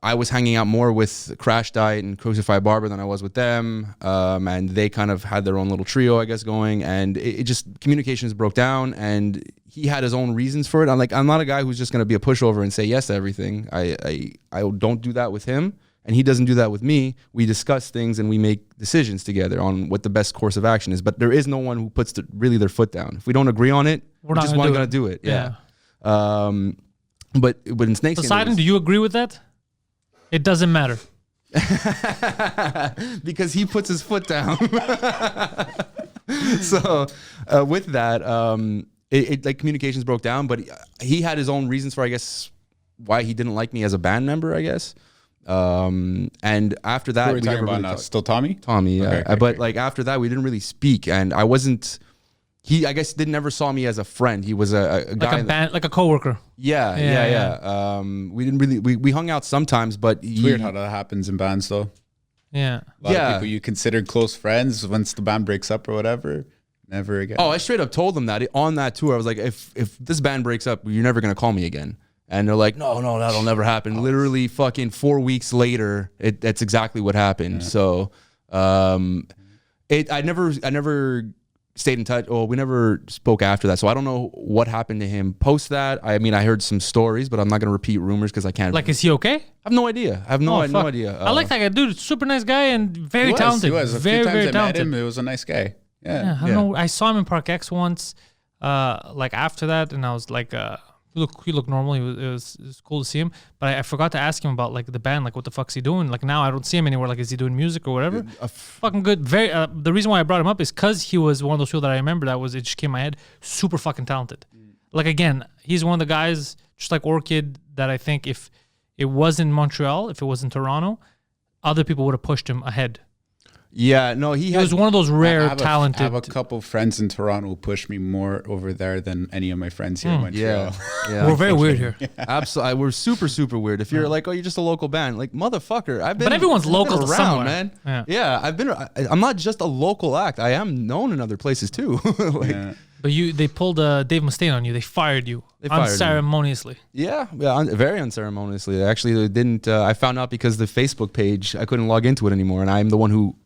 I was hanging out more with Crash Diet and Crucified Barber than I was with them, and they kind of had their own little trio, I guess, going, and it just communications broke down, and he had his own reasons for it. I'm not a guy who's just going to be a pushover and say yes to everything. I don't do that with him, and he doesn't do that with me. We discuss things and we make decisions together on what the best course of action is. But there is no one who puts really their foot down. If we don't agree on it, we're just not going to do it. Yeah. But in Snakeskin, Poseidon, do you agree with that? It doesn't matter. because he puts his foot down. So with that, it like communications broke down, but he had his own reasons for, I guess, why he didn't like me as a band member, I guess. And after that, Who are we talking about now? Still Tommy? Tommy, yeah. Okay, But like after that, we didn't really speak, and I wasn't. He, I guess, never saw me as a friend. He was a guy, like a band, like a coworker. Yeah. We didn't really. We hung out sometimes, but It's weird how that happens in bands, though. Yeah. A lot of people you considered close friends, once the band breaks up or whatever, never again. Oh, I straight up told them that on that tour. I was like, if this band breaks up, you're never gonna call me again. And they're like, no, that'll never happen. Literally, fucking 4 weeks later, that's exactly what happened. Yeah. So, I never stayed in touch. Well, we never spoke after that. So I don't know what happened to him post that. I mean, I heard some stories, but I'm not gonna repeat rumors because I can't. Like, is he okay? I have no idea. I have no idea. I like that guy, dude. Super nice guy and very talented. He was. Very, very I talented. met him, it was a nice guy. Yeah. I don't know. I saw him in Park X once. Like after that, and I was like, he looked normal. It was cool to see him, but I forgot to ask him about like the band, like what the fuck's he doing? Like now I don't see him anywhere. Like is he doing music or whatever? Fucking good. Very. The reason why I brought him up is because he was one of those people that I remember it just came in my head. Super fucking talented. Like again, he's one of the guys just like Orchid that I think if it was in Montreal, if it was in Toronto, other people would have pushed him ahead. Yeah, no, he was one of those rare talented. I have a couple friends in Toronto who push me more over there than any of my friends here in Montreal. Yeah. We're very weird here. Absolutely, we're super, super weird. If you're like, oh, you're just a local band, like motherfucker, I've been. But everyone's local around, somewhere, man. Yeah, I've been. I'm not just a local act. I am known in other places too. But they pulled Dave Mustaine on you. They fired you unceremoniously. Yeah, very unceremoniously. Actually, they didn't. I found out because the Facebook page, I couldn't log into it anymore, and I'm the one who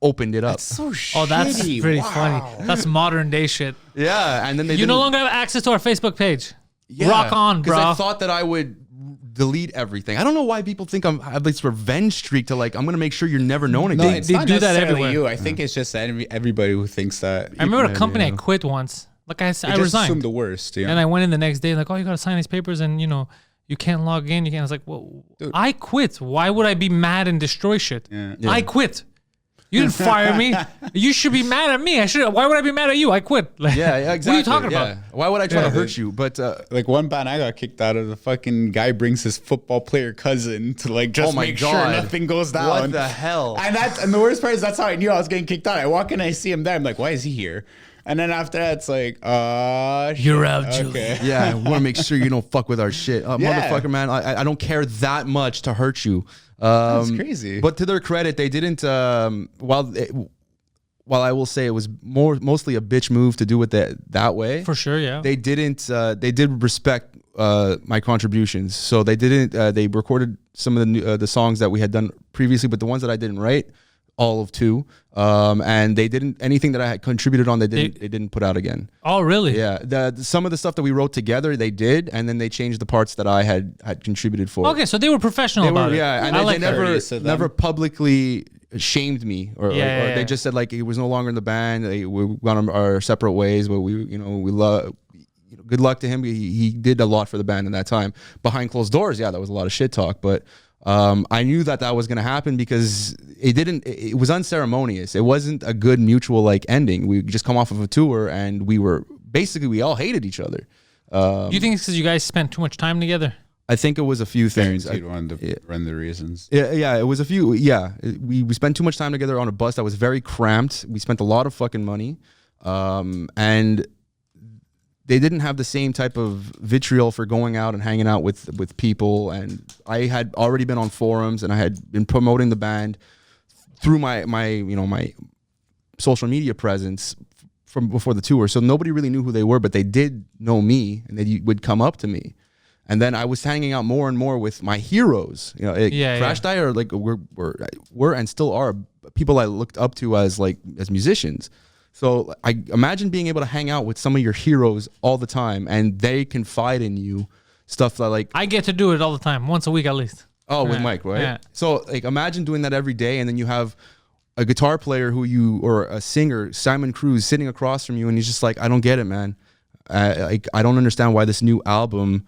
opened it up. That's so shitty. Oh, that's pretty funny. That's modern day shit. Yeah, and then you no longer have access to our Facebook page. Yeah, rock on, bro. Because I thought that I would delete everything. I don't know why people think I have this revenge streak to like I'm gonna make sure you're never known again. No, it's not do that everywhere. You, I think it's just everybody who thinks that. I remember a company I quit once. Like I resigned. Assumed the worst. Yeah. And I went in the next day like, oh, you gotta sign these papers, and you can't log in. I was like, well, dude. I quit. Why would I be mad and destroy shit? Yeah. I quit. You didn't fire me. You should be mad at me. Why would I be mad at you? I quit. Yeah, exactly. What are you talking about? Why would I try to hurt you? But like one band I got kicked out of, the fucking guy brings his football player cousin to like just make sure nothing goes down. What the hell? And the worst part is that's how I knew I was getting kicked out. I walk in, I see him there. I'm like, why is he here? And then after that, it's like, you're out, Julie. Okay. Yeah, I want to make sure you don't fuck with our shit. Motherfucker, man, I don't care that much to hurt you. That's crazy. But to their credit, they didn't, while I will say it was mostly a bitch move to do it that way. For sure, yeah. They didn't, they did respect my contributions. So they didn't, they recorded some of the songs that we had done previously, but the ones that I didn't write, all of 2, and they didn't, anything that I had contributed on, they didn't put out again. Oh, really? Yeah, some of the stuff that we wrote together, they did, and then they changed the parts that I had contributed for. Okay, so they were professional about it. Yeah, and they never publicly shamed me, or they just said like he was no longer in the band. We went our separate ways, but we love. Good luck to him. He did a lot for the band in that time. Behind closed doors, yeah, that was a lot of shit talk, but. I knew that was going to happen because it was unceremonious. It wasn't a good mutual like ending. We just come off of a tour and we all hated each other. Do you think it's because you guys spent too much time together? I think it was a few things. One of the reasons. Yeah, it was a few. Yeah, we spent too much time together on a bus that was very cramped. We spent a lot of fucking money, and they didn't have the same type of vitriol for going out and hanging out with people. And I had already been on forums and I had been promoting the band through my social media presence from before the tour. So nobody really knew who they were, but they did know me and they would come up to me. And then I was hanging out more and more with my heroes. You know, Crash Die are like were and still are people I looked up to as musicians. So I imagine being able to hang out with some of your heroes all the time, and they confide in you stuff that I get to do it all the time, once a week at least. Oh, with Mike, right? Yeah. So imagine doing that every day, and then you have a guitar player or a singer, Simon Cruz, sitting across from you, and he's just like, I don't get it, man. I don't understand why this new album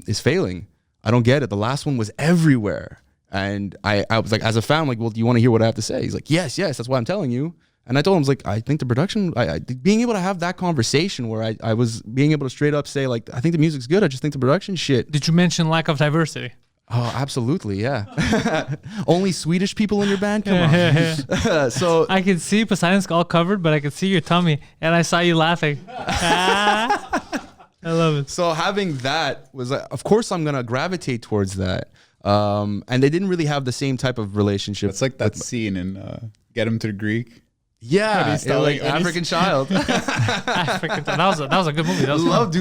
is failing. I don't get it. The last one was everywhere. And I was like, as a fan, I'm like, well, do you want to hear what I have to say? He's like, yes, that's why I'm telling you. And I told him, I was like, I think the production, being able to have that conversation where I was being able to straight up say, like, I think the music's good. I just think the production shit. Did you mention lack of diversity? Oh, absolutely, yeah. Only Swedish people in your band? Come on. So I could see Poseidon's all covered, but I could see your tummy, and I saw you laughing. I love it. So having that was like, of course I'm gonna gravitate towards that. And they didn't really have the same type of relationship. It's like that scene in Get Him to the Greek. Yeah, African Child. That was a good movie.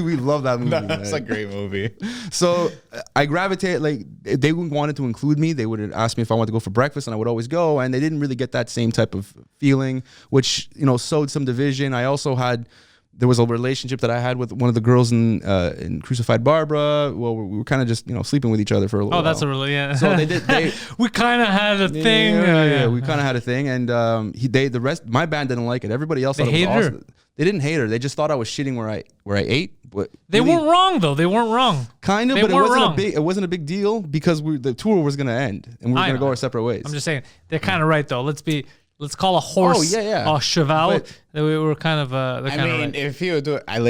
We love that movie. That's a great movie. So I gravitate, they wanted to include me. They would ask me if I wanted to go for breakfast, and I would always go. And they didn't really get that same type of feeling, which sowed some division. I also there was a relationship that I had with one of the girls in Crucified Barbara. Well, we were kind of just sleeping with each other for a little while. Oh, that's a really, yeah. So they did. We kind of had a thing. Yeah, we kind of had a thing, and the rest, my band didn't like it. Everybody else thought it was awesome. Her. They didn't hate her. They just thought I was shitting where I ate. But they weren't wrong though. They weren't wrong. Kind of, but it wasn't a big deal because the tour was gonna end and we were gonna go our separate ways. I'm just saying they're kind of right though. Let's call a horse a cheval. We were kind of. Right. If he would do it, I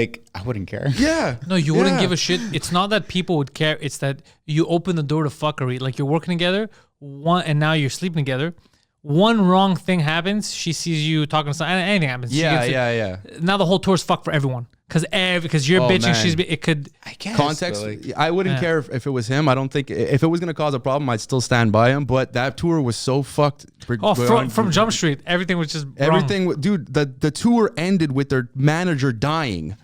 wouldn't care. Yeah. No, you wouldn't give a shit. It's not that people would care. It's that you open the door to fuckery. Like you're working together, and now you're sleeping together. One wrong thing happens. She sees you talking to someone. Anything happens. Yeah. Now the whole tour's fucked for everyone. Because you're bitching, she's it could. I guess context. I wouldn't care if it was him. I don't think if it was gonna cause a problem, I'd still stand by him. But that tour was so fucked. From Jump Street, everything was just everything. Wrong. Dude, the tour ended with their manager dying.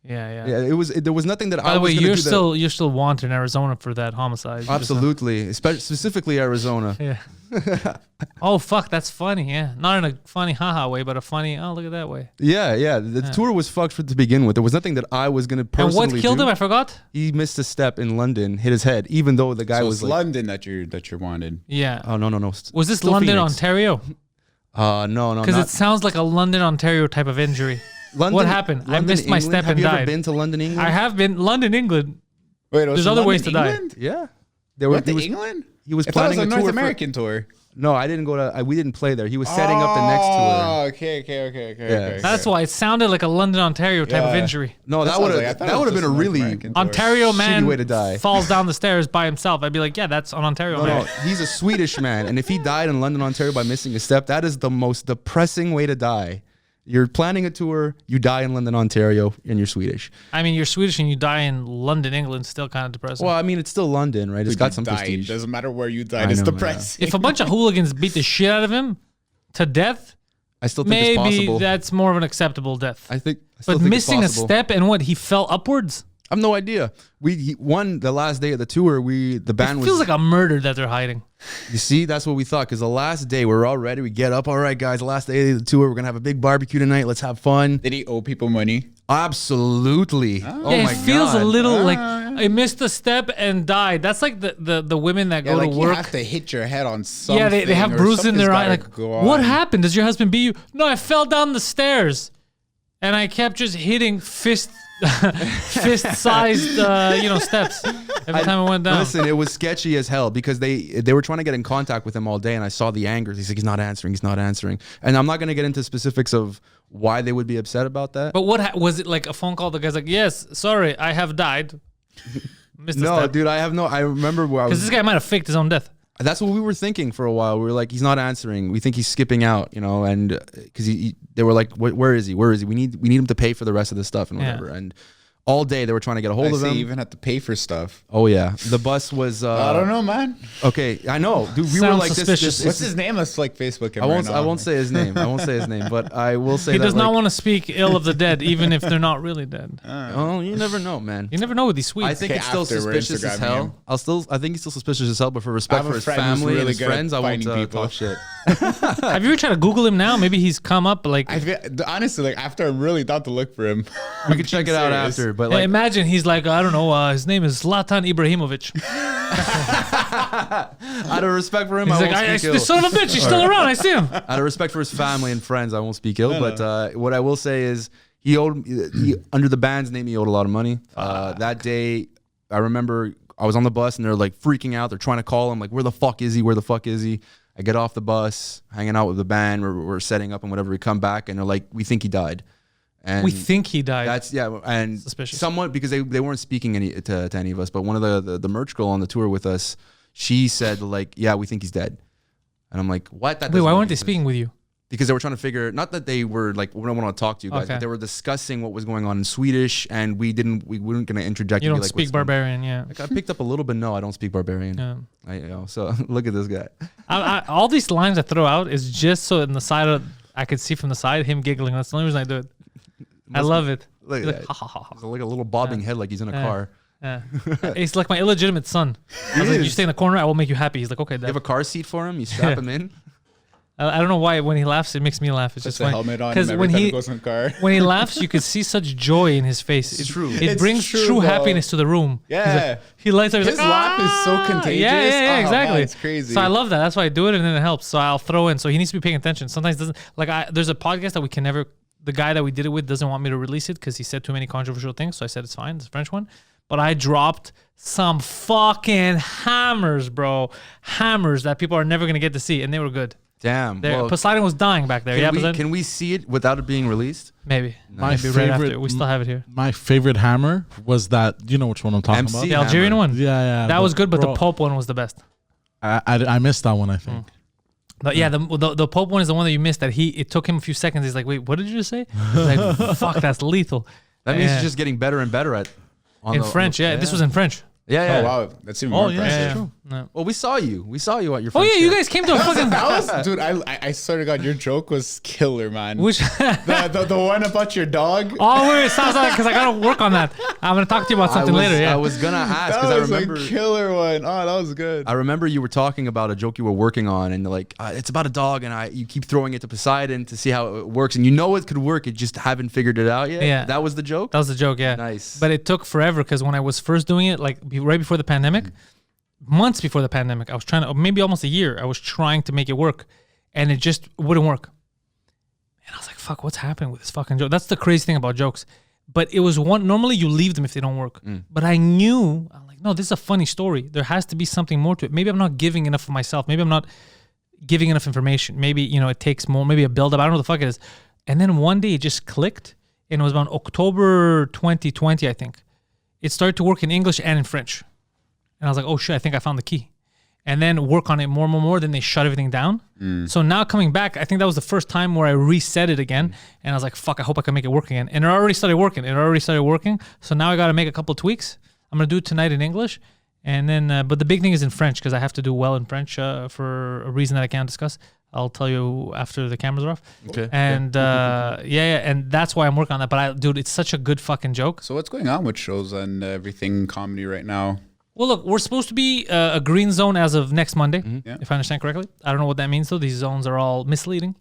Yeah. It was. There was nothing that By I the was. way, Gonna you're still wanted in Arizona for that homicide. Absolutely, specifically Arizona. Yeah. Oh fuck, that's funny. Yeah, not in a funny haha way, but a funny look at that way. Yeah. The tour was fucked to begin with. There was nothing that I was gonna personally. And what killed him? I forgot. He missed a step in London, hit his head, even though the guy was London that you're wanted. Yeah. Oh no. Was this London, Phoenix. Ontario? No. Because it sounds like a London, Ontario type of injury. London, what happened? I missed my step and died. Have you ever been to London, England? I have been. London, England. Wait, there's other ways to die. Yeah. England? He was planning a tour North American tour. No, I didn't go to. We didn't play there. He was setting up the next tour. Okay. That's why it sounded like a London, Ontario type of injury. No, that would have been a really Ontario man way to die. Falls down the stairs by himself. I'd be like, yeah, that's an Ontario man. No, he's a Swedish man, and if he died in London, Ontario by missing a step, that is the most depressing way to die. You're planning a tour, you die in London, Ontario, and you're Swedish. I mean, you're Swedish and you die in London, England, still kind of depressing. Well, I mean, it's still London, right? It's got some prestige. Doesn't matter where you died, it's depressing. If a bunch of hooligans beat the shit out of him to death, I still think it's possible. Maybe that's more of an acceptable death. I think missing a step and he fell upwards? I have no idea. He won the last day of the tour. The band feels like a murder that they're hiding. You see, that's what we thought. Because the last day, we're all ready. We get up. All right, guys, the last day of the tour. We're going to have a big barbecue tonight. Let's have fun. Did he owe people money? Absolutely. Oh my God. It feels a little like I missed a step and died. That's like the women that go to work. You have to hit your head on something. Yeah, they have bruises in their eye. Like, what happened? Does your husband beat you? No, I fell down the stairs. And I kept just hitting fist-sized, steps every time I went down. Listen, it was sketchy as hell because they were trying to get in contact with him all day, and I saw the anger. He's like, he's not answering. And I'm not going to get into specifics of why they would be upset about that. But what was it like a phone call? The guy's like, yes, sorry, I have died. No, dude, I remember where I was. Because this guy might have faked his own death. That's what we were thinking for a while. We were like, he's not answering. We think he's skipping out, and because they were like, where is he? We need him to pay for the rest of the stuff and whatever. Yeah. And all day they were trying to get a hold I of see him. you even have to pay for stuff. Oh yeah, the bus was. I don't know, man. Okay, I know, dude. We were Sounds like suspicious. this. What's his name? Let's like Facebook him. I won't say his name. I won't say his name, but I will say He that does not like, want to speak ill of the dead, even if they're not really dead. Oh, you never know, man. You never know with these Swedes. I think Okay, it's still after we're suspicious as Instagramming hell. him. I think he's still suspicious as hell. But for I respect have for a his friend who's family really and his good at friends, I won't finding people. talk shit. Have you ever tried to Google him now? Maybe he's come up like. I feel, honestly, like after I'm really down to look for him. We can check it out after. But Yeah, like, imagine he's like, I don't know, his name is Zlatan Ibrahimovic. out of respect for him, He's I like, won't speak ill. this son of a bitch, he's still around. I see him. Out of respect for his family and friends, I won't speak ill. But what I will say is, he under the band's name, he owed a lot of money. That day, I remember I was on the bus and they're like freaking out. They're trying to call him, like, where the fuck is he? Where the fuck is he? I get off the bus, hanging out with the band. We're setting up and whatever. We come back and they're like, we think he died. And We think he died. that's and Suspicious. Someone, because they weren't speaking to any of us, but one of the merch girl on the tour with us, she said like, yeah, we think he's dead. And I'm like, what? That Wait, doesn't why make weren't they any sense. speaking with you? Because they were trying to figure, not that they were like, we don't want to talk to you guys, Okay. but they were discussing what was going on in Swedish, and we weren't going to interject. You and be don't like, speak what's going on? barbarian, yeah. Like, I picked up a little bit. No, I don't speak barbarian. Yeah. So look at this guy. All these lines I throw out is just so in the side of I could see from the side him giggling. That's the only reason I do it. I love it. Look He's at like, that. ha, ha, ha, ha. He's like a little bobbing head, like he's in a car. Yeah. He's like my illegitimate son. I was like, you stay in the corner, I will make you happy. He's like, okay, You Dad. have a car seat for him. You strap him in. I don't know why when he laughs, it makes me laugh. It's Puts just a funny. helmet on him Because every when time he he goes in the car. when he laughs, you could see such joy in his face. It's true. It It's brings true, true though. happiness to the room. He's Yeah. like- he lights up. He's His like, laugh is so "Ah!" contagious. Yeah, Oh, exactly. man, it's crazy. So I love that. That's why I do it, and then it helps. So I'll throw in. So he needs to be paying attention. Sometimes it doesn't like there's a podcast that we can never. The guy that we did it with doesn't want me to release it because he said too many controversial things. So I said it's fine. It's a French one. But I dropped some fucking hammers, bro. Hammers that people are never gonna get to see, and they were good. Damn. There, Well, Poseidon was dying back there. Poseidon? can we see it without it being released? Maybe. My Maybe right after. favorite- We still have it here. My favorite hammer was that. You know which one I'm talking MC. about? The Algerian Hammer. one. Yeah. That was good, but bro, the Pope one was the best. I missed that one. I think. But yeah, the Pope one is the one that you missed. That it took him a few seconds. He's like, wait, what did you just say? He's like, fuck, that's lethal. That means Yeah. he's just getting better and better at. In French, yeah. This was in French. Yeah, yeah. Oh wow, that's even Oh, more yeah, impressive. it's true. No. Well, we saw you. We saw you at your. Oh French yeah, you show. guys came to a fucking. That was, dude. I swear to God, your joke was killer, man. Which? the one about your dog. Oh wait, stop, because I gotta work on that. I'm gonna talk to you about something later. Yeah. I was gonna ask That because I was remember. a killer one. Oh, that was good. I remember you were talking about a joke you were working on, and like it's about a dog, and you keep throwing it to Poseidon to see how it works, and you know it could work, you just haven't figured it out yet. Yeah. That was the joke. That was the joke, yeah. Nice. But it took forever because when I was first doing it, like right before the pandemic, months before the pandemic, I was trying to, maybe almost a year, I was trying to make it work, and it just wouldn't work. And I was like, "Fuck, what's happening with this fucking joke?" That's the crazy thing about jokes. But it was one. Normally, you leave them if they don't work. But I knew, I'm like, no, this is a funny story. There has to be something more to it. Maybe I'm not giving enough of myself. Maybe I'm not giving enough information. Maybe it takes more. Maybe a build up. I don't know what the fuck it is. And then one day it just clicked, and it was about October 2020, I think. It started to work in English and in French. And I was like, oh shit, I think I found the key. And then work on it more and more. Then they shut everything down. So now coming back, I think that was the first time where I reset it again. And I was like, fuck, I hope I can make it work again. And it already started working. So now I got to make a couple of tweaks. I'm going to do it tonight in English. And then, but the big thing is in French because I have to do well in French for a reason that I can't discuss. I'll tell you after the cameras are off. Okay. And and that's why I'm working on that. But dude, it's such a good fucking joke. So what's going on with shows and everything comedy right now? Well, look, we're supposed to be a green zone as of next Monday, Yeah. if I understand correctly. I don't know what that means, though. These zones are all misleading.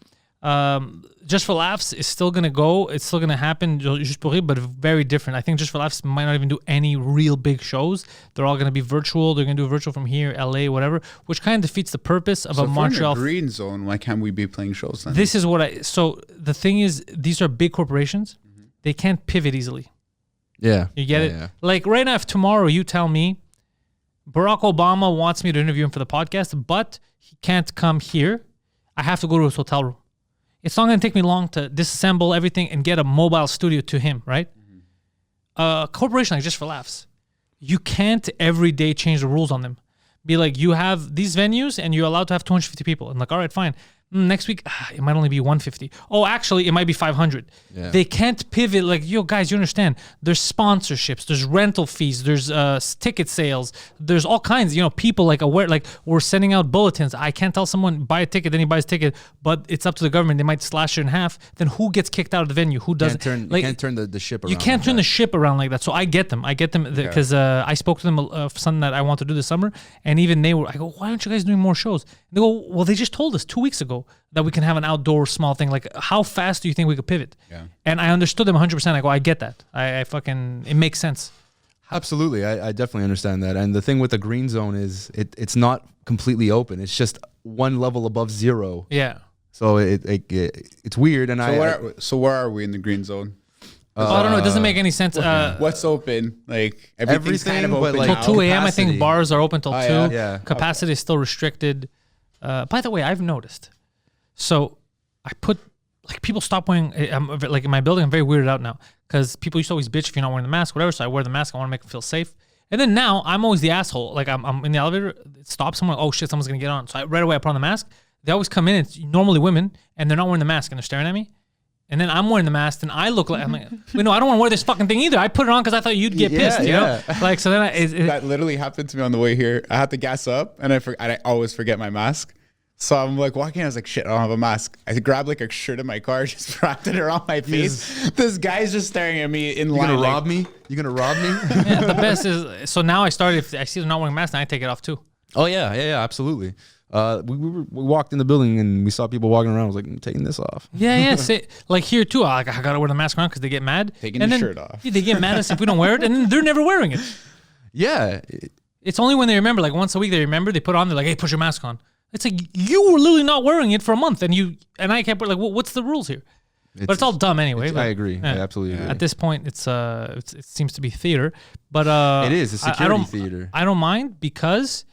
Just for Laughs is still going to go. It's still going to happen, Juste pour rire, but very different. I think Just for Laughs might not even do any real big shows. They're all going to be virtual. They're going to do virtual from here, LA, whatever, which kind of defeats the purpose of So a if we're in Montreal. a green zone, why can't we be playing shows then? This is what so the thing is, these are big corporations. They can't pivot easily. Yeah. You get Yeah, it? yeah. Like right now, if tomorrow you tell me Barack Obama wants me to interview him for the podcast, but he can't come here, I have to go to his hotel room. It's not going to take me long to disassemble everything and get a mobile studio to him, right? A corporation like Just for Laughs, you can't every day change the rules on them. Be like, you have these venues and you're allowed to have 250 people. And like, all right, fine. Next week, it might only be 150. Oh, actually, it might be 500. Yeah. They can't pivot. Like, yo, guys, you understand? There's sponsorships. There's rental fees. There's ticket sales. There's all kinds. You know, people like aware. Like, we're sending out bulletins. I can't tell someone buy a ticket, then he buys a ticket, but it's up to the government. They might slash it in half. Then who gets kicked out of the venue? Who doesn't? You can't turn the ship around. You can't like turn that. the ship around like that. So I get them. Because I spoke to them for something that I want to do this summer, and even they were. I go, why aren't you guys doing more shows? And they go, well, they just told us 2 weeks ago that we can have an outdoor small thing. Like, how fast do you think we could pivot? Yeah. And I understood them 100%. I go, I get that. I fucking, it makes sense. Absolutely, I definitely understand that. And the thing with the green zone is it's not completely open. It's just one level above zero. Yeah. So it's weird. And So where are we in the green zone? I don't know. It doesn't make any sense. What's open? Like everything's kind of Everything, open but, now. like, Till 2 a.m. I think capacity. bars are open till 2. Yeah. Capacity is still restricted. By the way, I've noticed. So I put, like, people stop wearing, like in my building, I'm very weirded out now because people used to always bitch if you're not wearing the mask, whatever. So I wear the mask. I want to make them feel safe. And then now I'm always the asshole. Like, I'm in the elevator, it stops someone, oh shit, someone's going to get on. So right away I put on the mask. They always come in, it's normally women, and they're not wearing the mask and they're staring at me. And then I'm wearing the mask, and I look like, I'm like, wait, no, I don't want to wear this fucking thing either. I put it on because I thought you'd get pissed, you know? Like, so then That literally happened to me on the way here. I had to gas up, and I always forget my mask. So I'm like walking. I was like, shit, I don't have a mask. I grabbed like a shirt in my car, just wrapped it around my face. This guy's just staring at me in line. You gonna like, rob me? You gonna rob me? yeah, the best is, so now I started, if I see them not wearing masks, then I take it off too. Oh yeah, absolutely. We walked in the building and we saw people walking around. I was like, I'm taking this off. Yeah. Like here too, I gotta wear the mask around because they get mad. Taking and the then, shirt off. Yeah, they get mad at us if we don't wear it, and then they're never wearing it. Yeah, It's only when they remember, like once a week they remember, they put it on, they're like, hey, put your mask on. It's like, you were literally not wearing it for a month, and I kept like, well, what's the rules here? But it's all dumb anyway. I agree. I absolutely agree. At this point, it seems to be theater, but It is a security theater. I don't mind because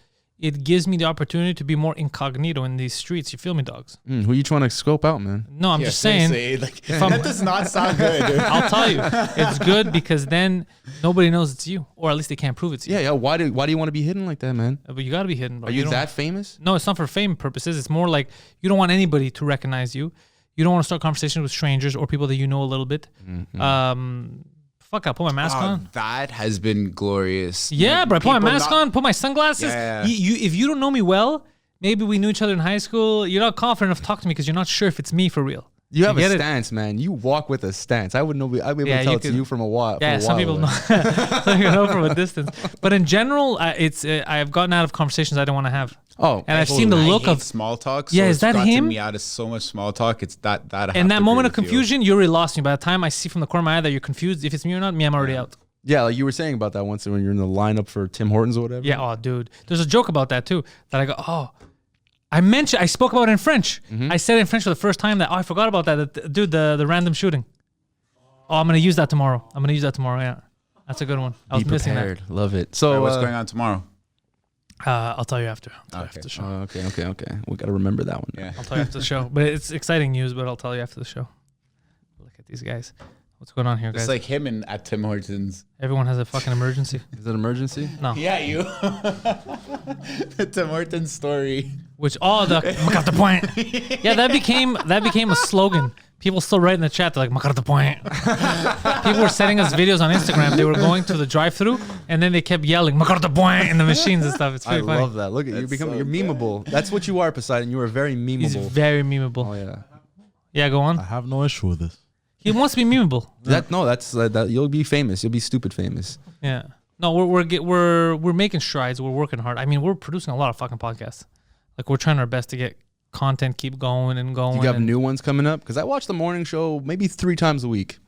it gives me the opportunity to be more incognito in these streets. You feel me, dogs? Who you trying to scope out, man? No, I'm just saying. Like, that does not sound good, dude. I'll tell you, it's good because then nobody knows it's you, or at least they can't prove it's you. Yeah. Why do you want to be hidden like that, man? But you got to be hidden, bro. Are you don't- that famous? No, it's not for fame purposes. It's more like you don't want anybody to recognize you. You don't want to start conversations with strangers or people that you know a little bit. Fuck, I'll put my mask on. That has been glorious. Yeah, Like, bro. I put my people mask not- on, put my sunglasses. Yeah. If you don't know me well, maybe we knew each other in high school. You're not confident enough to talk to me because you're not sure if it's me for real. You have a get it? stance, man. You walk with a stance. I wouldn't know. I'd be able Yeah, to tell you it's could- you from a while. Yeah, some people know. Some people know from a distance. But in general, I've gotten out of conversations I don't want to have. Oh, And I've seen the I look hate of small talk. Yeah, so is it's that gotten him? me out of so much small talk. It's that. in that moment of confusion, you already lost me. By the time I see from the corner of my eye that you're confused, if it's me or not, I'm already out. yeah. Like you were saying about that once when you're in the lineup for Tim Hortons or whatever. Yeah, oh, dude. There's a joke about that too. That I go, oh, I spoke about it in French. I said it in French for the first time that, I forgot about that. Dude, the random shooting. Oh, I'm going to use that tomorrow. Yeah. That's a good one. I was Be missing prepared. Love it. So what's going on tomorrow? that. I'll tell you after. After the show. Okay. We got to remember that one. Yeah. I'll tell you after the show. But it's exciting news, but I'll tell you after the show. Look at these guys. What's going on here, guys? It's like him at Tim Hortons. Everyone has a fucking emergency. Is it emergency? No. Yeah, you. The Tim Hortons story. Macar the point. Yeah, that became a slogan. People still write in the chat, they're like, Macar the point. People were sending us videos on Instagram. They were going to the drive-thru and then they kept yelling, Macar the point in the machines and stuff. It's I pretty funny. love that. Look at you're memeable. That's what you are, Poseidon. You are very memeable. He's very memeable. Oh yeah. Yeah, go on. I have no issue with this. He wants to be memeable. That you'll be famous. You'll be stupid famous. Yeah. No, we're making strides. We're working hard. I mean, we're producing a lot of fucking podcasts. Like, we're trying our best to get content keep going and going. Do you have and new ones coming up? Because I watch the morning show maybe 3 times a week.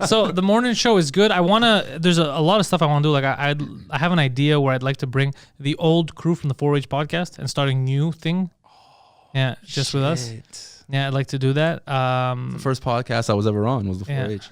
So the morning show is good. There's a lot of stuff I want to do. Like I have an idea where I'd like to bring the old crew from the 4H podcast and start a new thing. Yeah, just with us. Yeah, I'd like to do that. The first podcast I was ever on was the Yeah. 4H.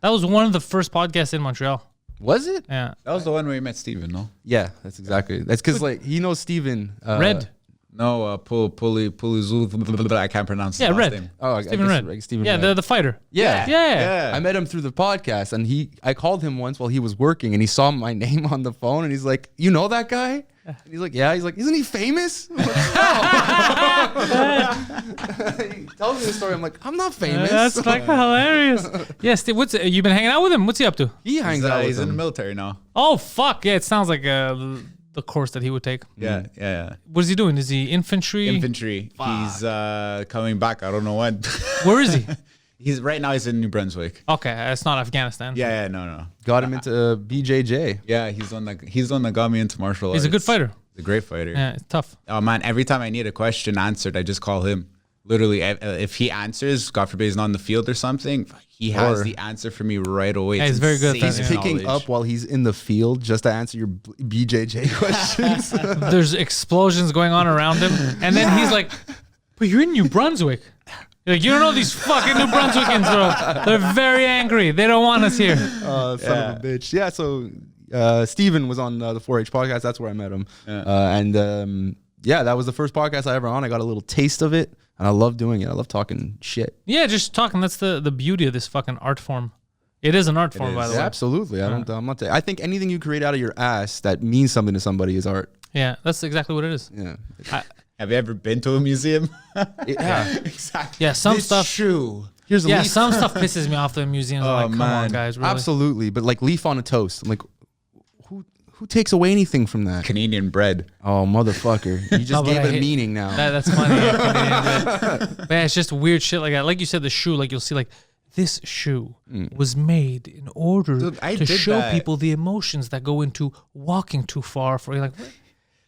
That was one of the first podcasts in Montreal. Was it? Yeah. That was the one where you met Steven, no? Yeah, that's exactly. That's because like he knows Steven. Red. No, Pulizul. I can't pronounce his Yeah, last Red. name. Oh, I Stephen guess, Red. like Stephen Yeah, Red. the fighter. Yeah. Yeah. I met him through the podcast, and I called him once while he was working, and he saw my name on the phone, and he's like, "You know that guy?" And he's like, "Yeah." He's like, "Isn't he famous?" I'm like, "No." He tells me the story. I'm like, "I'm not famous." That's fucking hilarious. Yes, what's you been hanging out with him? What's he up to? He hangs out. He's with in the him. military now. Oh fuck yeah! It sounds like the course that he would take. Yeah. What is he doing? Is he infantry? Infantry. He's coming back. I don't know when. Where is he? He's right now. He's in New Brunswick. Okay, it's not Afghanistan. Yeah. No. Got him into BJJ. Yeah, he's the one that got me into martial arts. He's a good fighter. He's a great fighter. Yeah, it's tough. Oh man, every time I need a question answered, I just call him. Literally, if he answers, God forbid he's not in the field or something, he has Or- the answer for me right away. Yeah, It's he's very good at that, insane yeah. Picking knowledge. up while he's in the field just to answer your BJJ questions. There's explosions going on around him, and then he's like, "But you're in New Brunswick." You're like, you don't know these fucking New Brunswickans, bro. They're very angry. They don't want us here. Son of a bitch. Yeah, so Steven was on the 4-H podcast. That's where I met him. That was the first podcast I ever on. I got a little taste of it, and I love doing it. I love talking shit. Yeah, just talking. That's the beauty of this fucking art form. It is an art form, by the Yeah, way. absolutely. I'm not. I think anything you create out of your ass that means something to somebody is art. Yeah, that's exactly what it is. Yeah. Have you ever been to a museum? Yeah. Exactly. Yeah, some This stuff. shoe. Here's a Yeah, leaf. some stuff pisses me off. The museums. I'm like, come on, man. guys. Really? Absolutely, but like leaf on a toast. I'm like, who takes away anything from that? Canadian bread. Oh, motherfucker! You just No, but gave I it a hate- meaning now. That's funny. But yeah, it's just weird shit like that. Like you said, the shoe. Like you'll see, like this shoe was made in order Dude, I to did show that. people the emotions that go into walking too far. For you're like,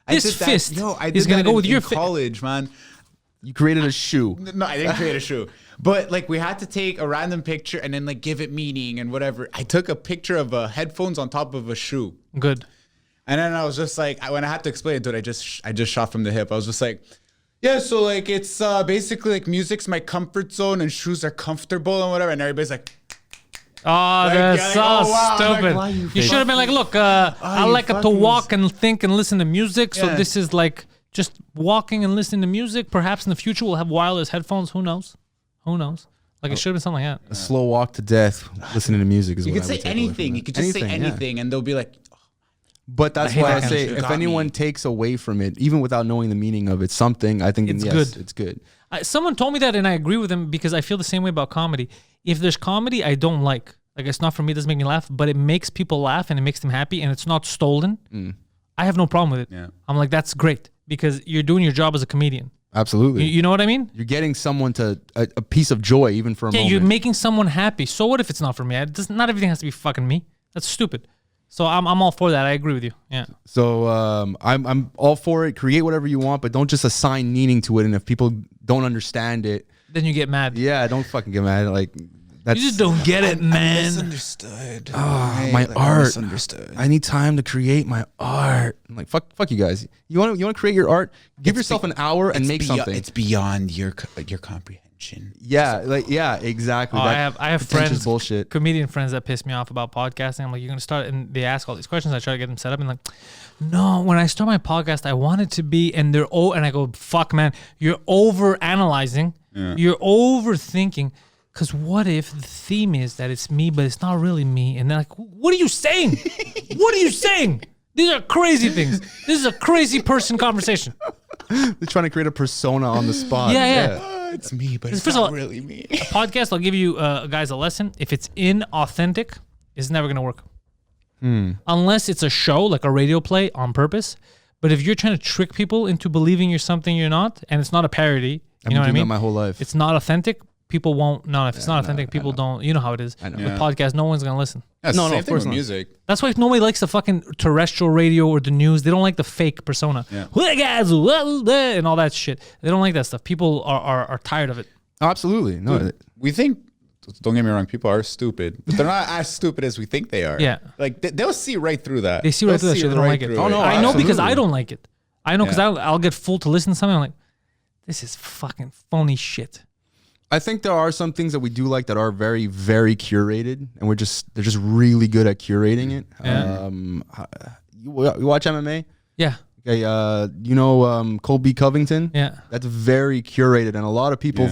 I this did that- fist I is did gonna that go with in your fist. college, man. You created a shoe. No, I didn't create a shoe. But like we had to take a random picture and then like give it meaning and whatever. I took a picture of headphones on top of a shoe. Good. And then I was just like, when I had to explain it to it, I just shot from the hip. I was just like, yeah, so like it's basically like music's my comfort zone and shoes are comfortable and whatever. And everybody's like, Oh, Like, that's yeah, like, so oh, wow. I'm like, stupid. why you you should have been like, look, I you like to fucking- walk and think and listen to music. So Yeah. this is like just walking and listening to music. Perhaps in the future we'll have wireless headphones. Who knows? Who knows? Like it should have been something like that. A slow walk to death. Listening to music is you what could I say would take away from anything. that. You could just say yeah. anything and they'll be like, But that's I hate why that I kind of say shit. if Got me. anyone takes away from it, even without knowing the meaning of it, something, I think It's yes, good. It's good. Someone told me that, and I agree with them because I feel the same way about comedy. If there's comedy I don't like it's not for me, it doesn't make me laugh, but it makes people laugh and it makes them happy and it's not stolen, I have no problem with it. Yeah. I'm like, that's great because you're doing your job as a comedian. Absolutely. You know what I mean? You're getting someone to a piece of joy, even for a Yeah, moment. you're making someone happy. So what if it's not for me? Not everything has to be fucking me. That's stupid. So I'm all for that. I agree with you. Yeah. So I'm all for it. Create whatever you want, but don't just assign meaning to it. And if people don't understand it, Then you get mad. yeah, don't fucking get mad. Like that's You just don't get it, man. misunderstood. my art. Misunderstood. I need time to create my art. I'm like fuck you guys. You want to create your art? Give yourself an hour and make something. It's beyond your comprehension. Yeah, exactly. Oh, That I have pretentious friends, bullshit. comedian friends that piss me off about podcasting. I'm like, you're gonna start, and they ask all these questions. I try to get them set up, and like, no. When I start my podcast, I want it to be, and and I go, fuck, man, you're over analyzing, you're overthinking. Because what if the theme is that it's me, but it's not really me? And they're like, what are you saying? What are you saying? These are crazy things. This is a crazy person conversation. They're trying to create a persona on the spot. Yeah. It's me, but it's First of not all, really me. A podcast, I'll give you guys a lesson. If it's inauthentic, it's never going to work. Unless it's a show, like a radio play on purpose. But if you're trying to trick people into believing you're something you're not, and it's not a parody, I've you know what I been doing mean? that my whole life. It's not authentic. People won't. No, if it's not authentic, people don't. You know how it is. I know. With Yeah. podcast, no one's gonna listen. No, same of thing course with not. music. That's why nobody likes the fucking terrestrial radio or the news. They don't like the fake persona. Yeah. Hey guys, and all that shit. They don't like that stuff. People are tired of it. Oh, absolutely. No, We think, don't get me wrong, people are stupid, but they're not as stupid as we think they are. Yeah. Like they'll see right through that. They see right through that shit. They don't like it. through Oh, no, I know because absolutely. I don't like it. I know because Yeah. I'll get full to listen to something. I'm like, this is fucking phony shit. I think there are some things that we do like that are very, very curated, and they're just really good at curating it. Yeah. You watch MMA? Yeah. Okay, you know Colby Covington? Yeah. That's very curated, and a lot of people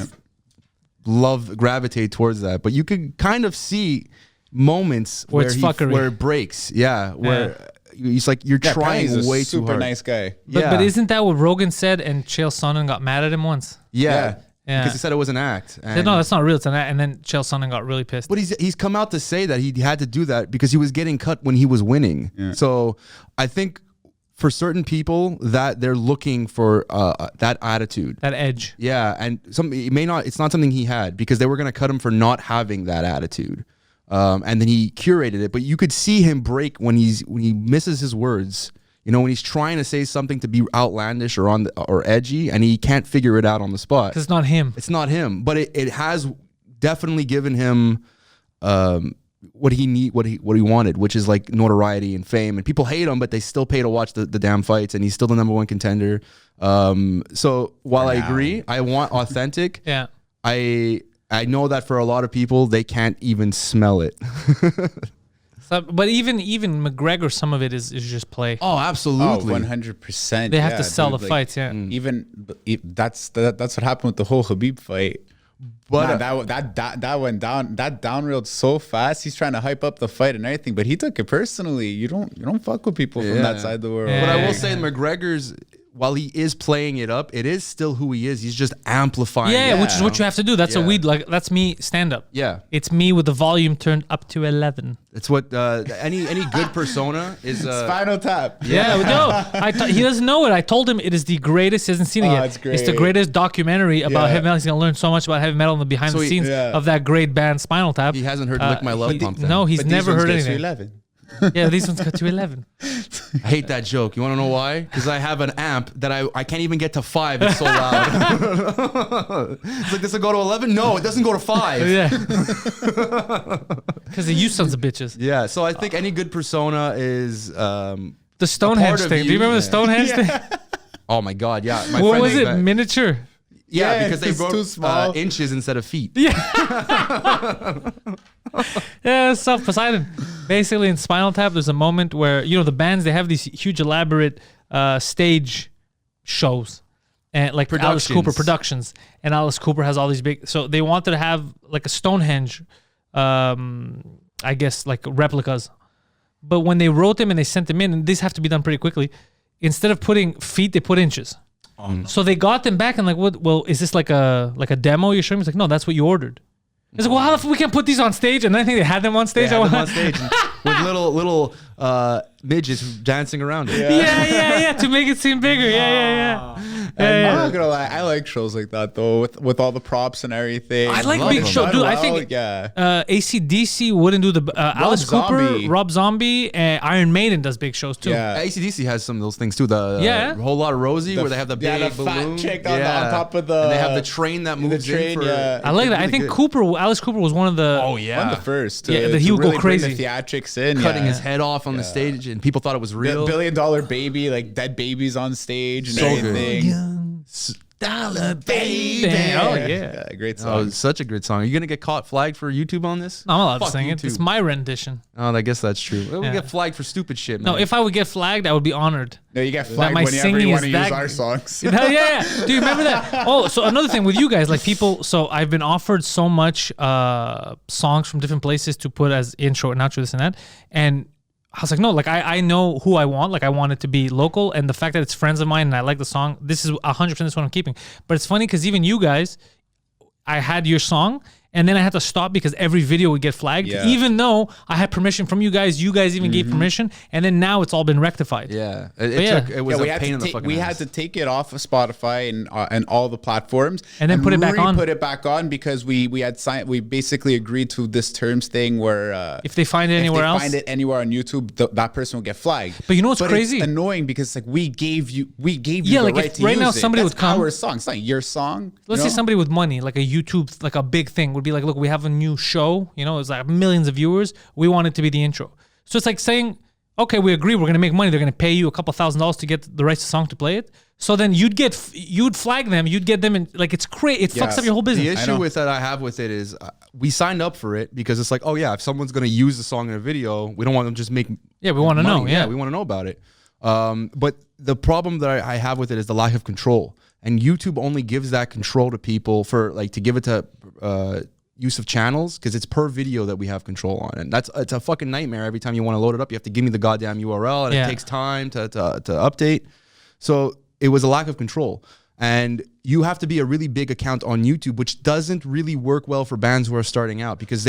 gravitate towards that. But you could kind of see moments Where it's fuckery. where it breaks. Yeah, where it's like you're trying He's a way too super hard. nice guy. But isn't that what Rogan said? And Chael Sonnen got mad at him once. Yeah. Yeah. Because he said it was an act. He said, no, that's not real. It's an act. And then Chael Sonnen got really pissed. But he's come out to say that he had to do that because he was getting cut when he was winning. Yeah. So I think for certain people that they're looking for that attitude, that edge. Yeah, and it's not something he had because they were going to cut him for not having that attitude. And then he curated it, but you could see him break when he misses his words. You know, when he's trying to say something to be outlandish or edgy, and he can't figure it out on the spot. Because it's not him. It's not him, but it has definitely given him what he wanted, which is like notoriety and fame. And people hate him, but they still pay to watch the damn fights, and he's still the #1 contender. So while I agree, I want authentic. Yeah, I know that for a lot of people, they can't even smell it. But even McGregor, some of it is just play. Oh, absolutely, 100%. They have to sell the fights. Yeah, even that's what happened with the whole Khabib fight. But that went down. That downreeled so fast. He's trying to hype up the fight and everything, but he took it personally. You don't fuck with people from that side of the world. But I will say, McGregor's, while he is playing it up, it is still who he is. He's just amplifying. Yeah, which is what you have to do. That's that's me stand up. Yeah, it's me with the volume turned up to 11. It's what any good persona is. Spinal Tap. Yeah, no, he doesn't know it. I told him it is the greatest. He hasn't seen it yet. It's great. It's the greatest documentary about heavy metal. He's gonna learn so much about heavy metal and the behind the scenes of that great band Spinal Tap. He hasn't heard "Lick My Love Pump." No, he's never heard anything. 11. Yeah, these ones got to 11. I hate that joke. You want to know why? Because I have an amp that I can't even get to 5. It's so loud. It's like, does it go to 11? No, it doesn't go to 5. Yeah. Because of you sons of bitches. Yeah, so I think any good persona is the Stonehenge thing. Do you remember the Stonehenge thing? Oh my God, yeah. What was it? Miniature? Yeah, because they too wrote small. inches instead of feet. Yeah, self-Poseidon. Basically, in Spinal Tap, there's a moment where, the bands, they have these huge, elaborate stage shows. And like Alice Cooper Productions. And Alice Cooper has all these big... So they wanted to have like a Stonehenge, I guess, like replicas. But when they wrote them and they sent them in, and these have to be done pretty quickly, instead of putting feet, they put inches. So they got them back and like, what? Well, is this like a demo you're showing me? It's like, no, that's what you ordered. It's like, well, how the we can't put these on stage? And I think they had them on stage. They had them on stage with little midgets dancing around it. Yeah, to make it seem bigger. Yeah. I'm not gonna lie, I like shows like that though, with all the props and everything. I like big shows, dude. I think AC/DC wouldn't do the Alice Cooper, Rob Zombie, and Iron Maiden does big shows too. Yeah, AC/DC has some of those things too. The Whole Lot of Rosie, where they have the big balloon, fat chick on top of the, and they have the train that moves in. I like that. I think Alice Cooper was one of the one of the first. That he would go crazy, the theatrics in, cutting his head off on the stage, and people thought it was real. The $1 billion baby, like dead babies on stage and everything. Dollar baby. Oh yeah, great song. Oh, such a good song. Are you gonna get caught flagged for YouTube on this? I'm allowed to sing it. It's my rendition. Oh, I guess that's true. We get flagged for stupid shit, man. No, if I would get flagged, I would be honored. No, you get flagged whenever you want to use our songs. Yeah. Do you remember that? Oh, so another thing with you guys, like people. So I've been offered so much songs from different places to put as intro and outro, this and that, and I was like, no, like I know who I want. Like I want it to be local, and the fact that it's friends of mine and I like the song, this is 100% this what I'm keeping. But it's funny because even you guys, I had your song, and then I had to stop because every video would get flagged. Yeah. Even though I had permission from you guys even gave permission, and then now it's all been rectified. Yeah, it was a pain in the fucking We ass. had to take it off of Spotify and all the platforms, and then put it back on. Put it back on because we had signed. We basically agreed to this terms thing where if they find it anywhere else, find it anywhere on YouTube, that person will get flagged. But you know what's crazy? It's annoying because like we gave you the like right if to right use now it. somebody That's would come. our song. It's not your song. Let's say somebody with money, like a YouTube, like a big thing, would be like, look, we have a new show, it's like millions of viewers. We want it to be the intro. So it's like saying, okay, we agree, we're going to make money. They're going to pay you a couple $1,000s to get the rights to song to play it. So then you'd flag them, you'd get them in, like it's crazy. It fucks up your whole business. The issue with that I have with it is we signed up for it because it's like, oh yeah, if someone's going to use the song in a video, we don't want them to just make we want to know. Yeah, we want to know about it. But the problem that I have with it is the lack of control. And YouTube only gives that control to people for like to give it to use of channels because it's per video that we have control on. And it's a fucking nightmare. Every time you want to load it up, you have to give me the goddamn URL and it takes time to update. So it was a lack of control. And you have to be a really big account on YouTube, which doesn't really work well for bands who are starting out because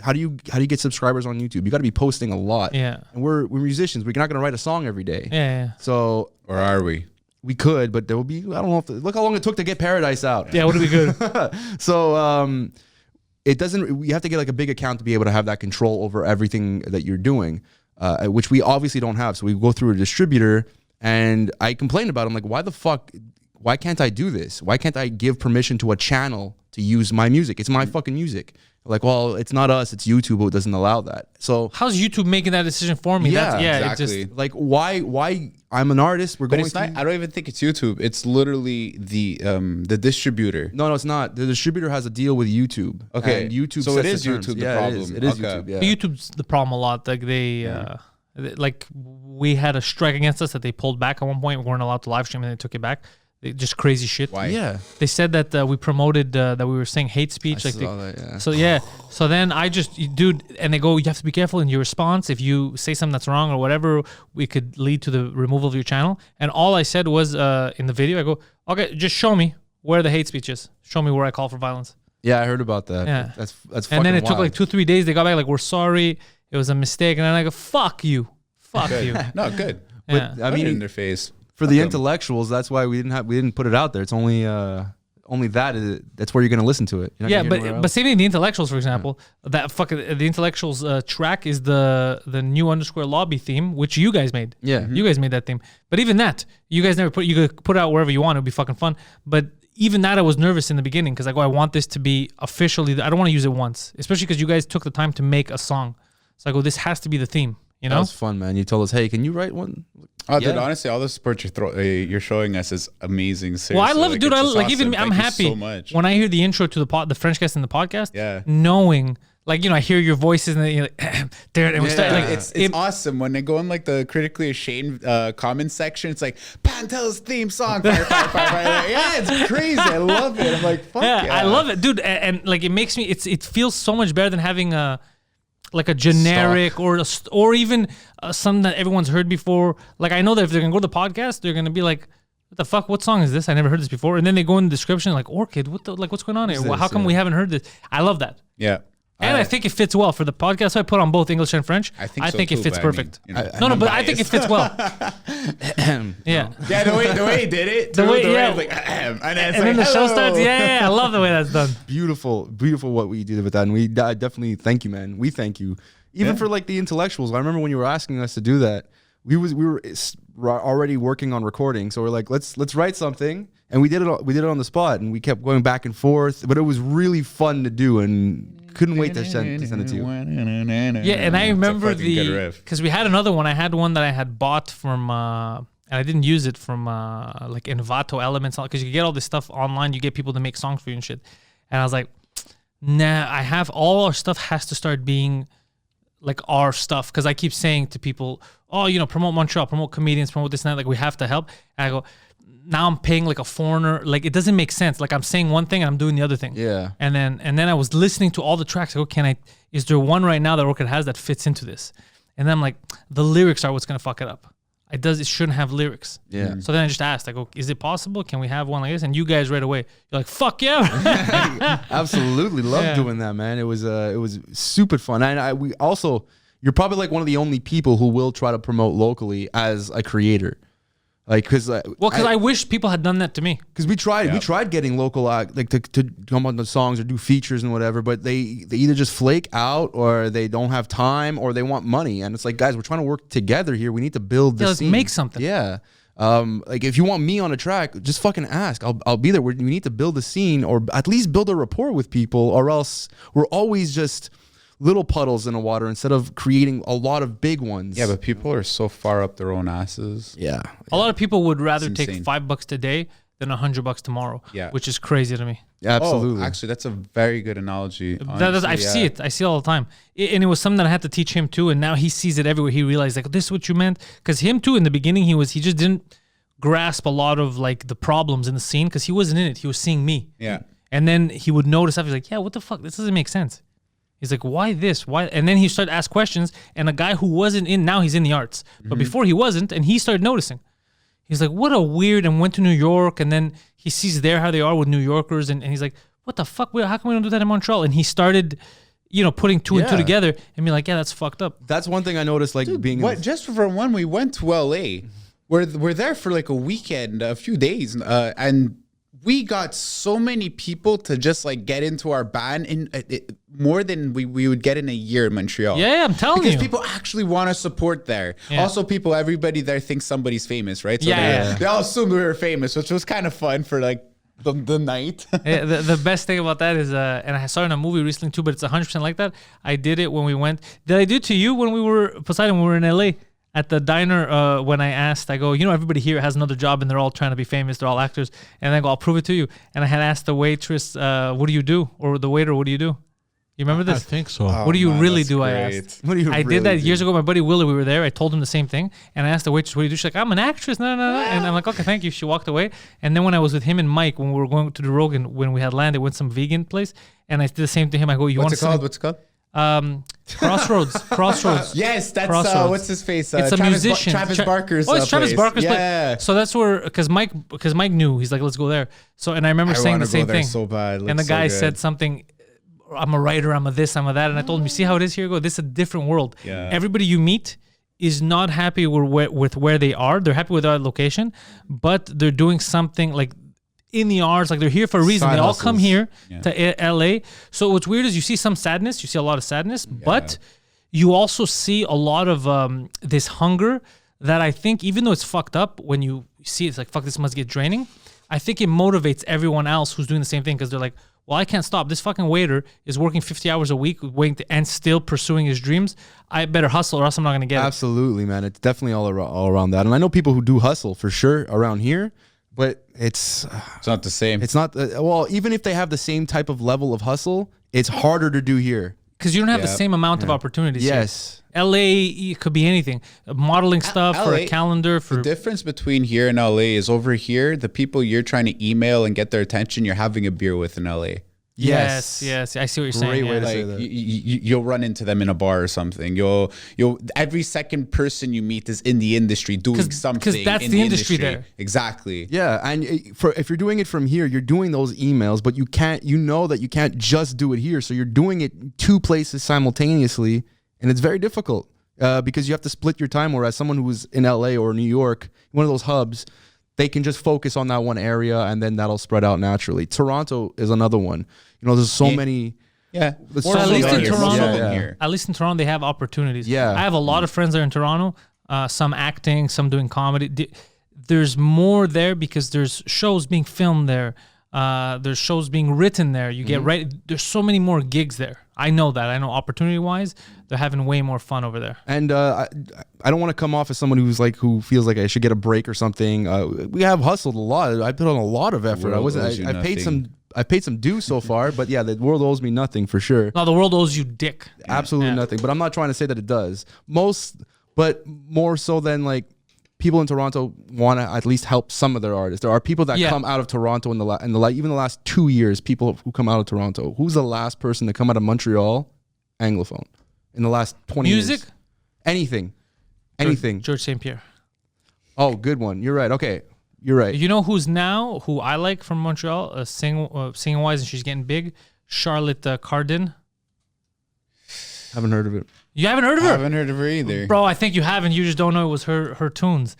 how do you get subscribers on YouTube? You got to be posting a lot. Yeah. And we're musicians. We're not going to write a song every day. Yeah. So Or are we? we could, but there will be, I don't know if look how long it took to get Paradise out. Yeah, would be good. So it doesn't, you have to get like a big account to be able to have that control over everything that you're doing, which we obviously don't have. So we go through a distributor and I complained about it. I'm like, why can't I do this? Why can't I give permission to a channel to use my music? It's my fucking music. Like, well, it's not us, it's YouTube who doesn't allow that. So how's YouTube making that decision for me? Yeah, exactly. It just, like why I'm an artist, we're But going it's not. I don't even think it's YouTube. It's literally the distributor. No, it's not. The distributor has a deal with YouTube. Okay. And YouTube So sets it is the terms. YouTube the Yeah, problem. It is Okay. YouTube, yeah. YouTube's the problem a lot. Like like we had a strike against us that they pulled back at one point. We weren't allowed to live stream and they took it back. Just crazy shit. Why? Yeah. They said that we promoted that we were saying hate speech. I Like saw that, yeah. So yeah. So then and they go, you have to be careful in your response. If you say something that's wrong or whatever, we could lead to the removal of your channel. And all I said was in the video, I go, okay, just show me where the hate speech is. Show me where I call for violence. Yeah, I heard about that. Yeah. That's fucking And then it took wild. like 2-3 days. They got back like, we're sorry. It was a mistake. And then I go, fuck you. Fuck you. No, good. Yeah. I Put it in mean, their face. for the intellectuals, that's why we didn't put it out there. It's only that's where you're gonna listen to it. You're not Yeah, gonna hear anywhere but else. same thing. The intellectuals, for example, that fucking the intellectuals track is the new underscore lobby theme, which you guys made. Yeah. you guys made that theme. But even that, you guys never put. You could put it out wherever you want. It'd be fucking fun. But even that, I was nervous in the beginning because I go, I want this to be officially. I don't want to use it once, especially because you guys took the time to make a song. So I go, this has to be the theme. You That know? was fun, man. You told us, hey, can you write one? Oh, dude, Yeah. honestly, all the support you're showing us is amazing. Seriously. Well, I love it, dude. it's I just like awesome. even I'm Thank you happy so much. when I hear the intro to the French guest in the podcast. Yeah. knowing like I hear your voices and then you're like, there, and we start like It's awesome when they go in like the critically ashamed comments section. It's like Pantelis theme song. Fire, fire, fire, fire. Yeah, it's crazy. I love it. I'm like, fuck yeah, I love it, dude. And like it makes me, it feels so much better than having a generic or even something that everyone's heard before. Like I know that if they're gonna go to the podcast, they're gonna be like, what the fuck? What song is this? I never heard this before. And then they go in the description like Orchid. What's going on here? What's How this? come we haven't heard this? I love that. Yeah. And I think it fits well for the podcast. So I put on both English and French. I think so it too, fits but I mean, perfect. you know, No, I'm but I think it biased. fits well. Yeah. Yeah, the way he did it. The way- yeah. it's like, and then, it's And then like, the show hello. starts. Yeah, I love the way that's done. Beautiful what we did with that, and we definitely thank you, man. We thank you, even for like the intellectuals. I remember when you were asking us to do that, we were already working on recording, so we're like, let's write something, and we did it on the spot, and we kept going back and forth, but it was really fun to do, and couldn't wait to send it to you. Yeah, and I remember because we had another one. I had one that I had bought from, and I didn't use it from like Envato Elements, because you get all this stuff online. You get people to make songs for you and shit. And I was like, nah, I have all our stuff has to start being like our stuff, because I keep saying to people, oh, promote Montreal, promote comedians, promote this and that. Like we have to help. And I go, now I'm paying like a foreigner. Like it doesn't make sense. Like I'm saying one thing and I'm doing the other thing. Yeah. And then I was listening to all the tracks. I go, is there one right now that Orchid has that fits into this? And then I'm like, the lyrics are what's gonna fuck it up. It shouldn't have lyrics. Yeah. So then I just asked, I go, is it possible? Can we have one like this? And you guys right away, you're like, fuck yeah. Absolutely love Yeah. doing that, man. It was super fun, and we also, you're probably like one of the only people who will try to promote locally as a creator, like because I wish people had done that to me. because we tried getting local like to come on the songs or do features and whatever, but they either just flake out or they don't have time or they want money, and it's like, guys, we're trying to work together here. We need to build this. Let's make something. Yeah. Like if you want me on a track, just fucking ask. I'll be there. We need to build a scene or at least build a rapport with people, or else we're always just little puddles in the water instead of creating a lot of big ones. Yeah, but people are so far up their own asses. yeah. A lot of people would rather It's take insane. $5 today than $100 tomorrow. Yeah. Which is crazy to me. Absolutely. Oh, actually, that's a very good analogy. I see it. I see it all the time. And it was something that I had to teach him too. And now he sees it everywhere. He realized like, this is what you meant. Because him too, in the beginning, he just didn't grasp a lot of like the problems in the scene because he wasn't in it. He was seeing me. Yeah. And then he would notice stuff. He's like, yeah, what the fuck? This doesn't make sense. He's like, why this? Why? And then he started to ask questions. And a guy who wasn't in, now he's in the arts. But before he wasn't, and he started noticing. He's like, what a weird, and went to New York. And then he sees there how they are with New Yorkers. And he's like, what the fuck? How come we don't do that in Montreal? And he started, putting two and two together and be like, yeah, that's fucked up. That's one thing I noticed, like being. Just for when we went to LA, we're there for like a weekend, a few days, and we got so many people to just like get into our band in more than we would get in a year in Montreal. Yeah, I'm telling you. Because people actually want to support there. Yeah. Also, everybody there thinks somebody's famous, right? So Yeah. they all assumed we were famous, which was kind of fun for like the night. Yeah, the best thing about that is, and I saw it in a movie recently too, but it's 100% like that. I did it when we went. Did I do it to you when we were, Poseidon, when we were in LA? At the diner, when I asked, I go, everybody here has another job and they're all trying to be famous. They're all actors. And I go, I'll prove it to you. And I had asked the waitress, what do you do? Or the waiter, what do you do? You remember this? I think so. What do you really do? I great. asked. What do you I really did that do? years ago. My buddy Willie, we were there. I told him the same thing. And I asked the waitress, what do you do? She's like, I'm an actress. No. And I'm like, okay, thank you. She walked away. And then when I was with him and Mike, when we were going to the Rogan, when we had landed, went some vegan place. And I did the same to him. I go, What's it called? Crossroads. Yes, that's Crossroads. what's his face? It's a musician. Travis Barker's. Oh, it's Travis place. Barker's Yeah. place. So that's where, because Mike knew. He's like, let's go there. So, and I remember saying the same thing. So bad. And the Looks so guy good. said something. I'm a writer. I'm a this. I'm a that. And I told him, you see how it is here? I go, this is a different world. Yeah. Everybody you meet is not happy with where they are. They're happy with our location, but they're doing something like in the arts, like they're here for a reason. Side They all come hustles. here to LA. So what's weird is you see some sadness. You see a lot of sadness, but you also see a lot of this hunger that I think, even though it's fucked up, when you see it's like, fuck, this must get draining. I think it motivates everyone else who's doing the same thing because they're like, well, I can't stop. This fucking waiter is working 50 hours a week and still pursuing his dreams. I better hustle or else I'm not going to get it. Absolutely, man. It's definitely all around that. And I know people who do hustle for sure around here, but it's not the same. It's not. Well, even if they have the same type of level of hustle, it's harder to do here. Because you don't have the same amount of opportunities. Yes. Here. LA, it could be anything. Modeling stuff for a LA, calendar. The difference between here and LA is over here, the people you're trying to email and get their attention, you're having a beer with in LA. Yes. I see what you're saying. Great way to yeah. say Like that. you'll run into them in a bar or something. You'll every second person you meet is in the industry doing something. Because that's in the industry there. Exactly. Yeah, and if you're doing it from here, you're doing those emails, but you can't. You know that you can't just do it here, so you're doing it in two places simultaneously, and it's very difficult because you have to split your time. Whereas someone who's in LA or New York, one of those hubs, they can just focus on that one area, and then that'll spread out naturally. Toronto is another one. There's so many. Yeah. There's Or so at many least in artists. Toronto, Yeah. at least in Toronto, they have opportunities. Yeah. I have a lot of friends there in Toronto. Some acting, some doing comedy. There's more there because there's shows being filmed there. There's shows being written there. You get right. There's so many more gigs there. I know that. I know opportunity-wise, they're having way more fun over there. And I don't want to come off as someone who feels like I should get a break or something. We have hustled a lot. I put on a lot of effort. I paid some dues so far, but yeah, the world owes me nothing for sure. No, the world owes you dick. Absolutely Yeah. nothing. But I'm not trying to say that it does. But more so than like people in Toronto want to at least help some of their artists. There are people that come out of Toronto in even the last 2 years. People who come out of Toronto. Who's the last person to come out of Montreal, Anglophone, in the last 20 years? Music? Anything. George St. Pierre. Oh, good one. You're right. Okay, you're right. You know who I like from Montreal, singing wise, and she's getting big? Charlotte Cardin. Haven't heard of it. You haven't heard of I her? haven't heard of her either. Bro, I think you haven't. You just don't know it was her tunes.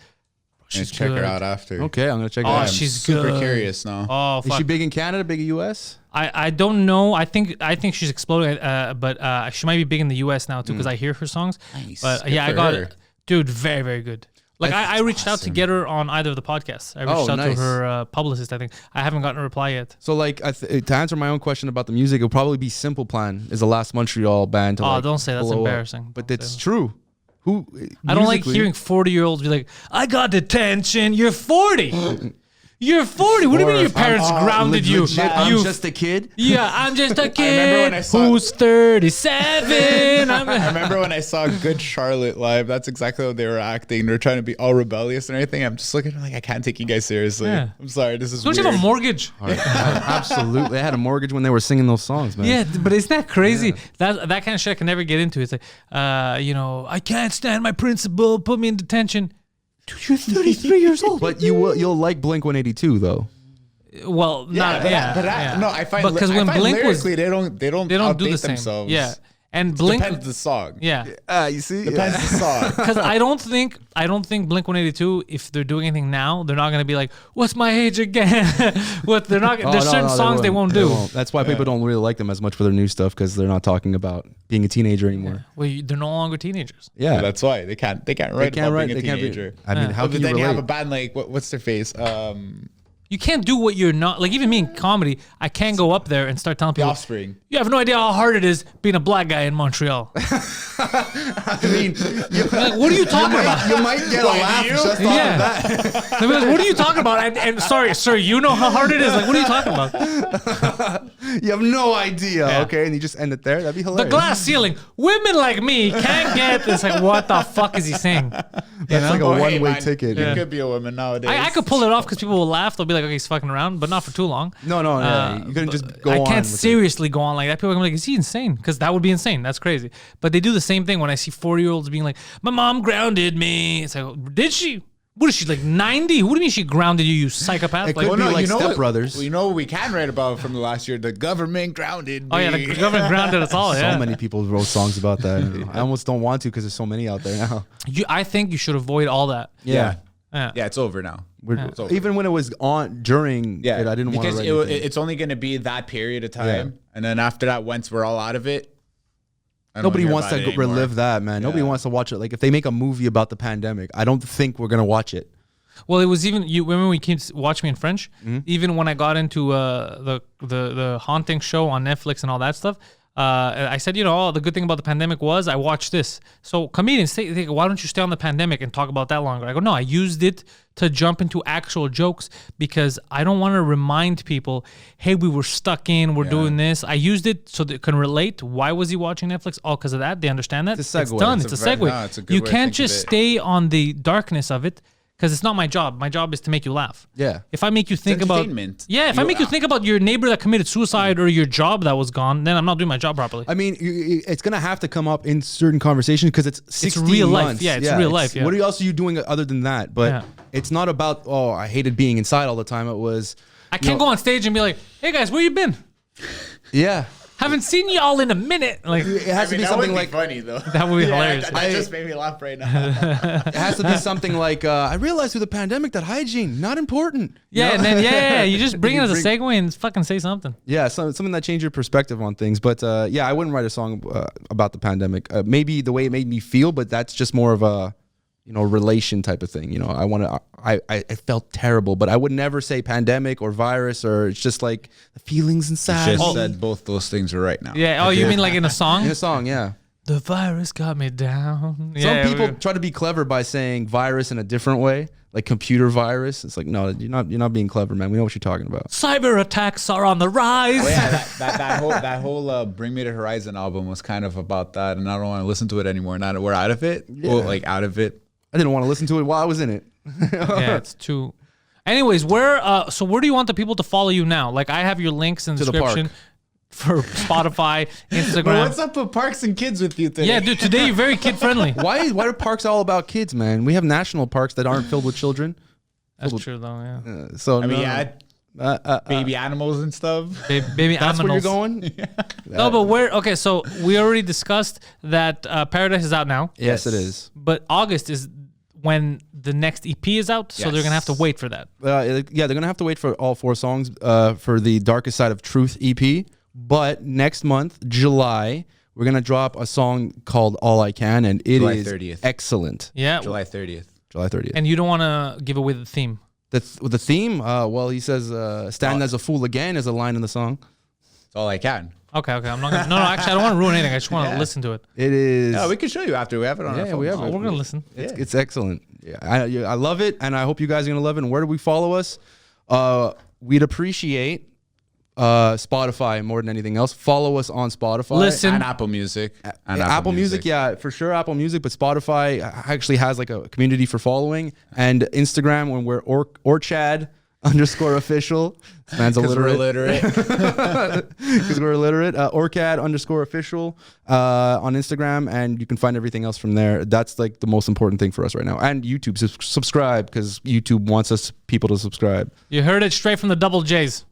Let's check her out after. Okay, I'm gonna check it Oh, out. she's super good. curious now. Oh, Is fuck. she big in Canada? Big in US? I don't know. I think she's exploding, but she might be big in the U.S. now too because I hear her songs. Nice. But Good yeah, I for got her. it, dude. Very, very good. Like I reached out to get her on either of the podcasts. I reached out nice. to her publicist. I think I haven't gotten a reply yet. So like to answer my own question about the music, it'll probably be Simple Plan is the last Montreal band to Oh, like, don't say that's blow up. embarrassing. But Don't it's say true. Who I don't like musically- hearing 40-year-olds be like, "I got detention. You're 40." You're 40. What do you mean your parents grounded you? Legit, I'm just a kid. Yeah, I'm just a when kid I saw- who's 37. I remember when I saw Good Charlotte live. That's exactly what they were acting. They're trying to be all rebellious and everything. I'm just looking at them like, I can't take you guys seriously. Yeah. I'm sorry. This is Don't weird. you have a mortgage? Absolutely. I had a mortgage when they were singing those songs, man. Yeah, but isn't that crazy? That kind of shit I can never get into. It's like, I can't stand my principal. Put me in detention. Dude, you're 33 years old. But you'll like Blink 182 though. Well, not yeah. No, I find because I when find Blink was, lyrically, they don't they don't do update the same. themselves. Yeah, and Blink, Depends the song. yeah. You see? Depends the song. Because I don't think Blink 182, if they're doing anything now, they're not gonna be like, "What's my age again?" What they're not. There's certain songs they won't do. That's why people don't really like them as much for their new stuff because they're not talking about being a teenager anymore. Well, they're no longer teenagers. Yeah, That's why they can't write about being a teenager. I mean, how But can you then you have a relate? band like what's their face? You can't do what you're not. Like even me in comedy, I can't go up there and start telling The people, Offspring. "You have no idea how hard it is being a black guy in Montreal." I mean, Like, what are you talking about? you might get a laugh just off Yeah. of that. They'll be like, what are you talking about? And sorry, sir, you know how hard it is. Like, what are you talking about? You have no idea. Yeah. Okay, and you just end it there. That'd be The hilarious. glass ceiling. Women like me can't get. It's like, what the fuck is he saying? That's like a Oh, hey, one-way man, ticket. You Yeah. could be a woman nowadays. I could pull it off because people will laugh. They'll be like, okay, he's fucking around, but not for too long. No, you couldn't just go I on. can't with it. seriously go on like that. People are gonna be like, is he insane? Because that would be insane. That's crazy. But they do the same thing when I see 40-year-olds being like, my mom grounded me. It's like, did she? What is she, like 90? Who do you mean she grounded you, you psychopath? It Like, could be like you know Step what- Brothers. well, you know what we can write about from the last year? The government grounded me. oh yeah, the government grounded us all. Yeah. So many people wrote songs about that. I almost don't want to because there's so many out there now. I think you should avoid all that. Yeah. Yeah. Yeah, it's over now. It's over. Even when it was on during Yeah, it, I didn't want to because write anything. it's only going to be that period of time, and then after that, once we're all out of it, I don't Nobody hear wants about to it anymore. relive that, man. Nobody wants to watch it. Like if they make a movie about the pandemic, I don't think we're gonna watch it. Well, it was even you remember when you came to watch me in French. Even when I got into the haunting show on Netflix and all that stuff, I said, the good thing about the pandemic was I watched this. So comedians think, why don't you stay on the pandemic and talk about that longer? I go, no, I used it to jump into actual jokes because I don't want to remind people, hey, we were stuck in, we're doing this. I used it so they can relate. Why was he watching Netflix? Oh, because of that. They understand that. It's a segue. It's done. It's It's a a very- segue. no, it's a good You way to can't think of just it. stay on the darkness of it. Because it's not my job. My job is to make you laugh. Yeah. If I make you think about, entertainment. if I make you think about your neighbor that committed suicide or your job that was gone, then I'm not doing my job properly. I mean, it's gonna have to come up in certain conversations because it's 16 real life. months. Yeah, it's real life, yeah. What else are you doing other than that? But Yeah. it's not about I hated being inside all the time. It was I can't go on stage and be like, "Hey guys, where you been? yeah. Haven't seen y'all in a minute." Like It has to be something like funny though. that would be hilarious. That just made me laugh right now. it has to be something like I realized through the pandemic that hygiene not important. Yeah, and then you just bring it as a segue and fucking say something. Yeah, something that changed your perspective on things. But I wouldn't write a song about the pandemic. Maybe the way it made me feel, but that's just more of a relation type of thing. I felt terrible, but I would never say pandemic or virus or it's just like the feelings inside. Just said both those things are right now. Yeah. Oh, you mean like in a song? In a song, yeah. The virus got me down. Some people try to be clever by saying virus in a different way, like computer virus. It's like, no, you're not being clever, man. We know what you're talking about. cyber attacks are on the rise. Oh, yeah, that whole Bring Me to Horizon album was kind of about that, and I don't want to listen to it anymore. Now that we're out of it, out of it. I didn't want to listen to it while I was in it. Yeah, it's too. Anyways, where do you want the people to follow you now? Like I have your links in the the description park. for Spotify, Instagram. Bro, what's up with Parks and Kids with you today? Yeah, dude, today you're very kid friendly. Why are parks all about kids, man? We have national parks that aren't filled with children. That's true though, yeah. So I mean, no. baby animals and stuff. Baby That's where you're animals. going? No, but okay, so we already discussed that Paradise is out now. Yes, it is. But August is when the next EP is out, so they're gonna have to Yes. wait for that. They're gonna have to wait for all 4 songs for the Darkest Side of Truth EP. But next month, July, we're gonna drop a song called All I Can, and it July is 30th. excellent. Yeah. July 30th. July 30th. And you don't want to give away the theme. The theme, he says, "Stand as a fool again" is a line in the song. That's all I can. Okay. I'm not gonna. No, actually, I don't want to ruin anything. I just want to listen to it. It is. Yeah, we can show you after. We have it on our phone. we have Oh, it. we're gonna listen. It's excellent. Yeah, I love it, and I hope you guys are gonna love it. And where do we follow us? We'd appreciate Spotify more than anything else. Follow us on Spotify. Listen. And Apple Music. And Apple Music, yeah, for sure. Apple Music, but Spotify actually has like a community for following. And Instagram, when we're Orchad _official. This man's Because we're illiterate. illiterate. Because we're illiterate. Orchad _official on Instagram, and you can find everything else from there. That's like the most important thing for us right now. And YouTube, subscribe, because YouTube wants us people to subscribe. You heard it straight from the double J's.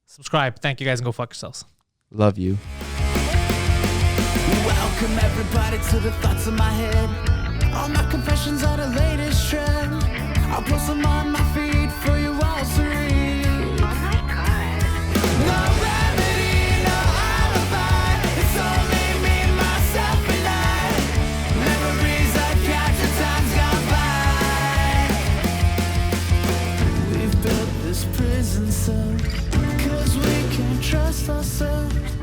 Subscribe. Thank you guys, and go fuck yourselves. Love you. Welcome everybody to the thoughts in my head. All my confessions are the latest trend. I'll post them on my feed for you all to read. Oh my god. No remedy, no alibi. It's only me, myself, and I. Memories I capture, time's gone by. We've built this prison cell, 'cause we can't trust ourselves.